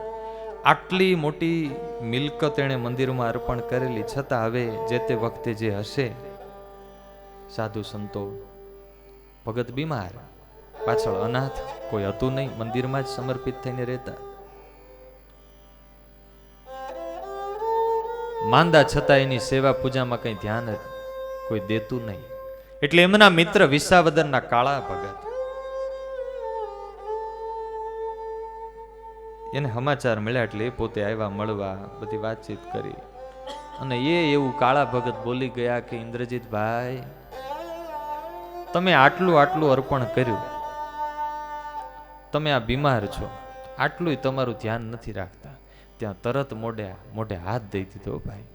આટલી મોટી મિલકત એણે મંદિરમાં અર્પણ કરેલી, છતાં હવે જે તે વખતે જે હશે સાધુ સંતો ભગત બીમાર, પાછળ અનાથ કોઈ હતું નહીં, મંદિરમાં જ સમર્પિત થઈને રહેતા. માંદા છતાં એની સેવા પૂજામાં કઈ ધ્યાન કોઈ દેતું નહીં. એટલે એમના મિત્ર વિસાવદરના કાળા ભગત એને સમાચાર મળ્યા, એટલે એ પોતે આવ્યા મળવા, બધી વાતચીત કરી. અને એવું કાળા ભગત બોલી ગયા કે ઇન્દ્રજીતભાઈ, તમે આટલું અર્પણ કર્યું, તમે આ બીમાર છો, આટલું તમારું ધ્યાન નથી રાખતા, ત્યાં તરત મોઢે હાથ દઈ દીધો. ભાઈ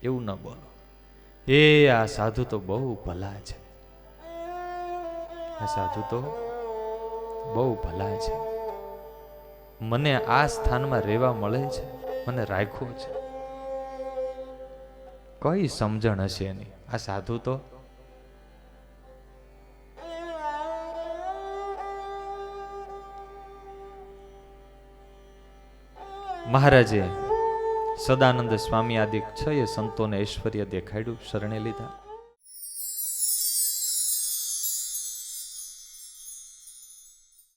એવું ન બોલો. એ આ સાધુ તો બહુ ભલા છે, આ સાધુ તો બહુ ભલા છે, મને આ સ્થાનમાં રહેવા મળે છે, મને રાખ્યો છે. કઈ સમજણ હશે એની? આ સાધુ તો મહારાજે સદાનંદ સ્વામી આદિ 6 સંતોને ઐશ્વર્ય દેખાડ્યું, શરણે લીધા.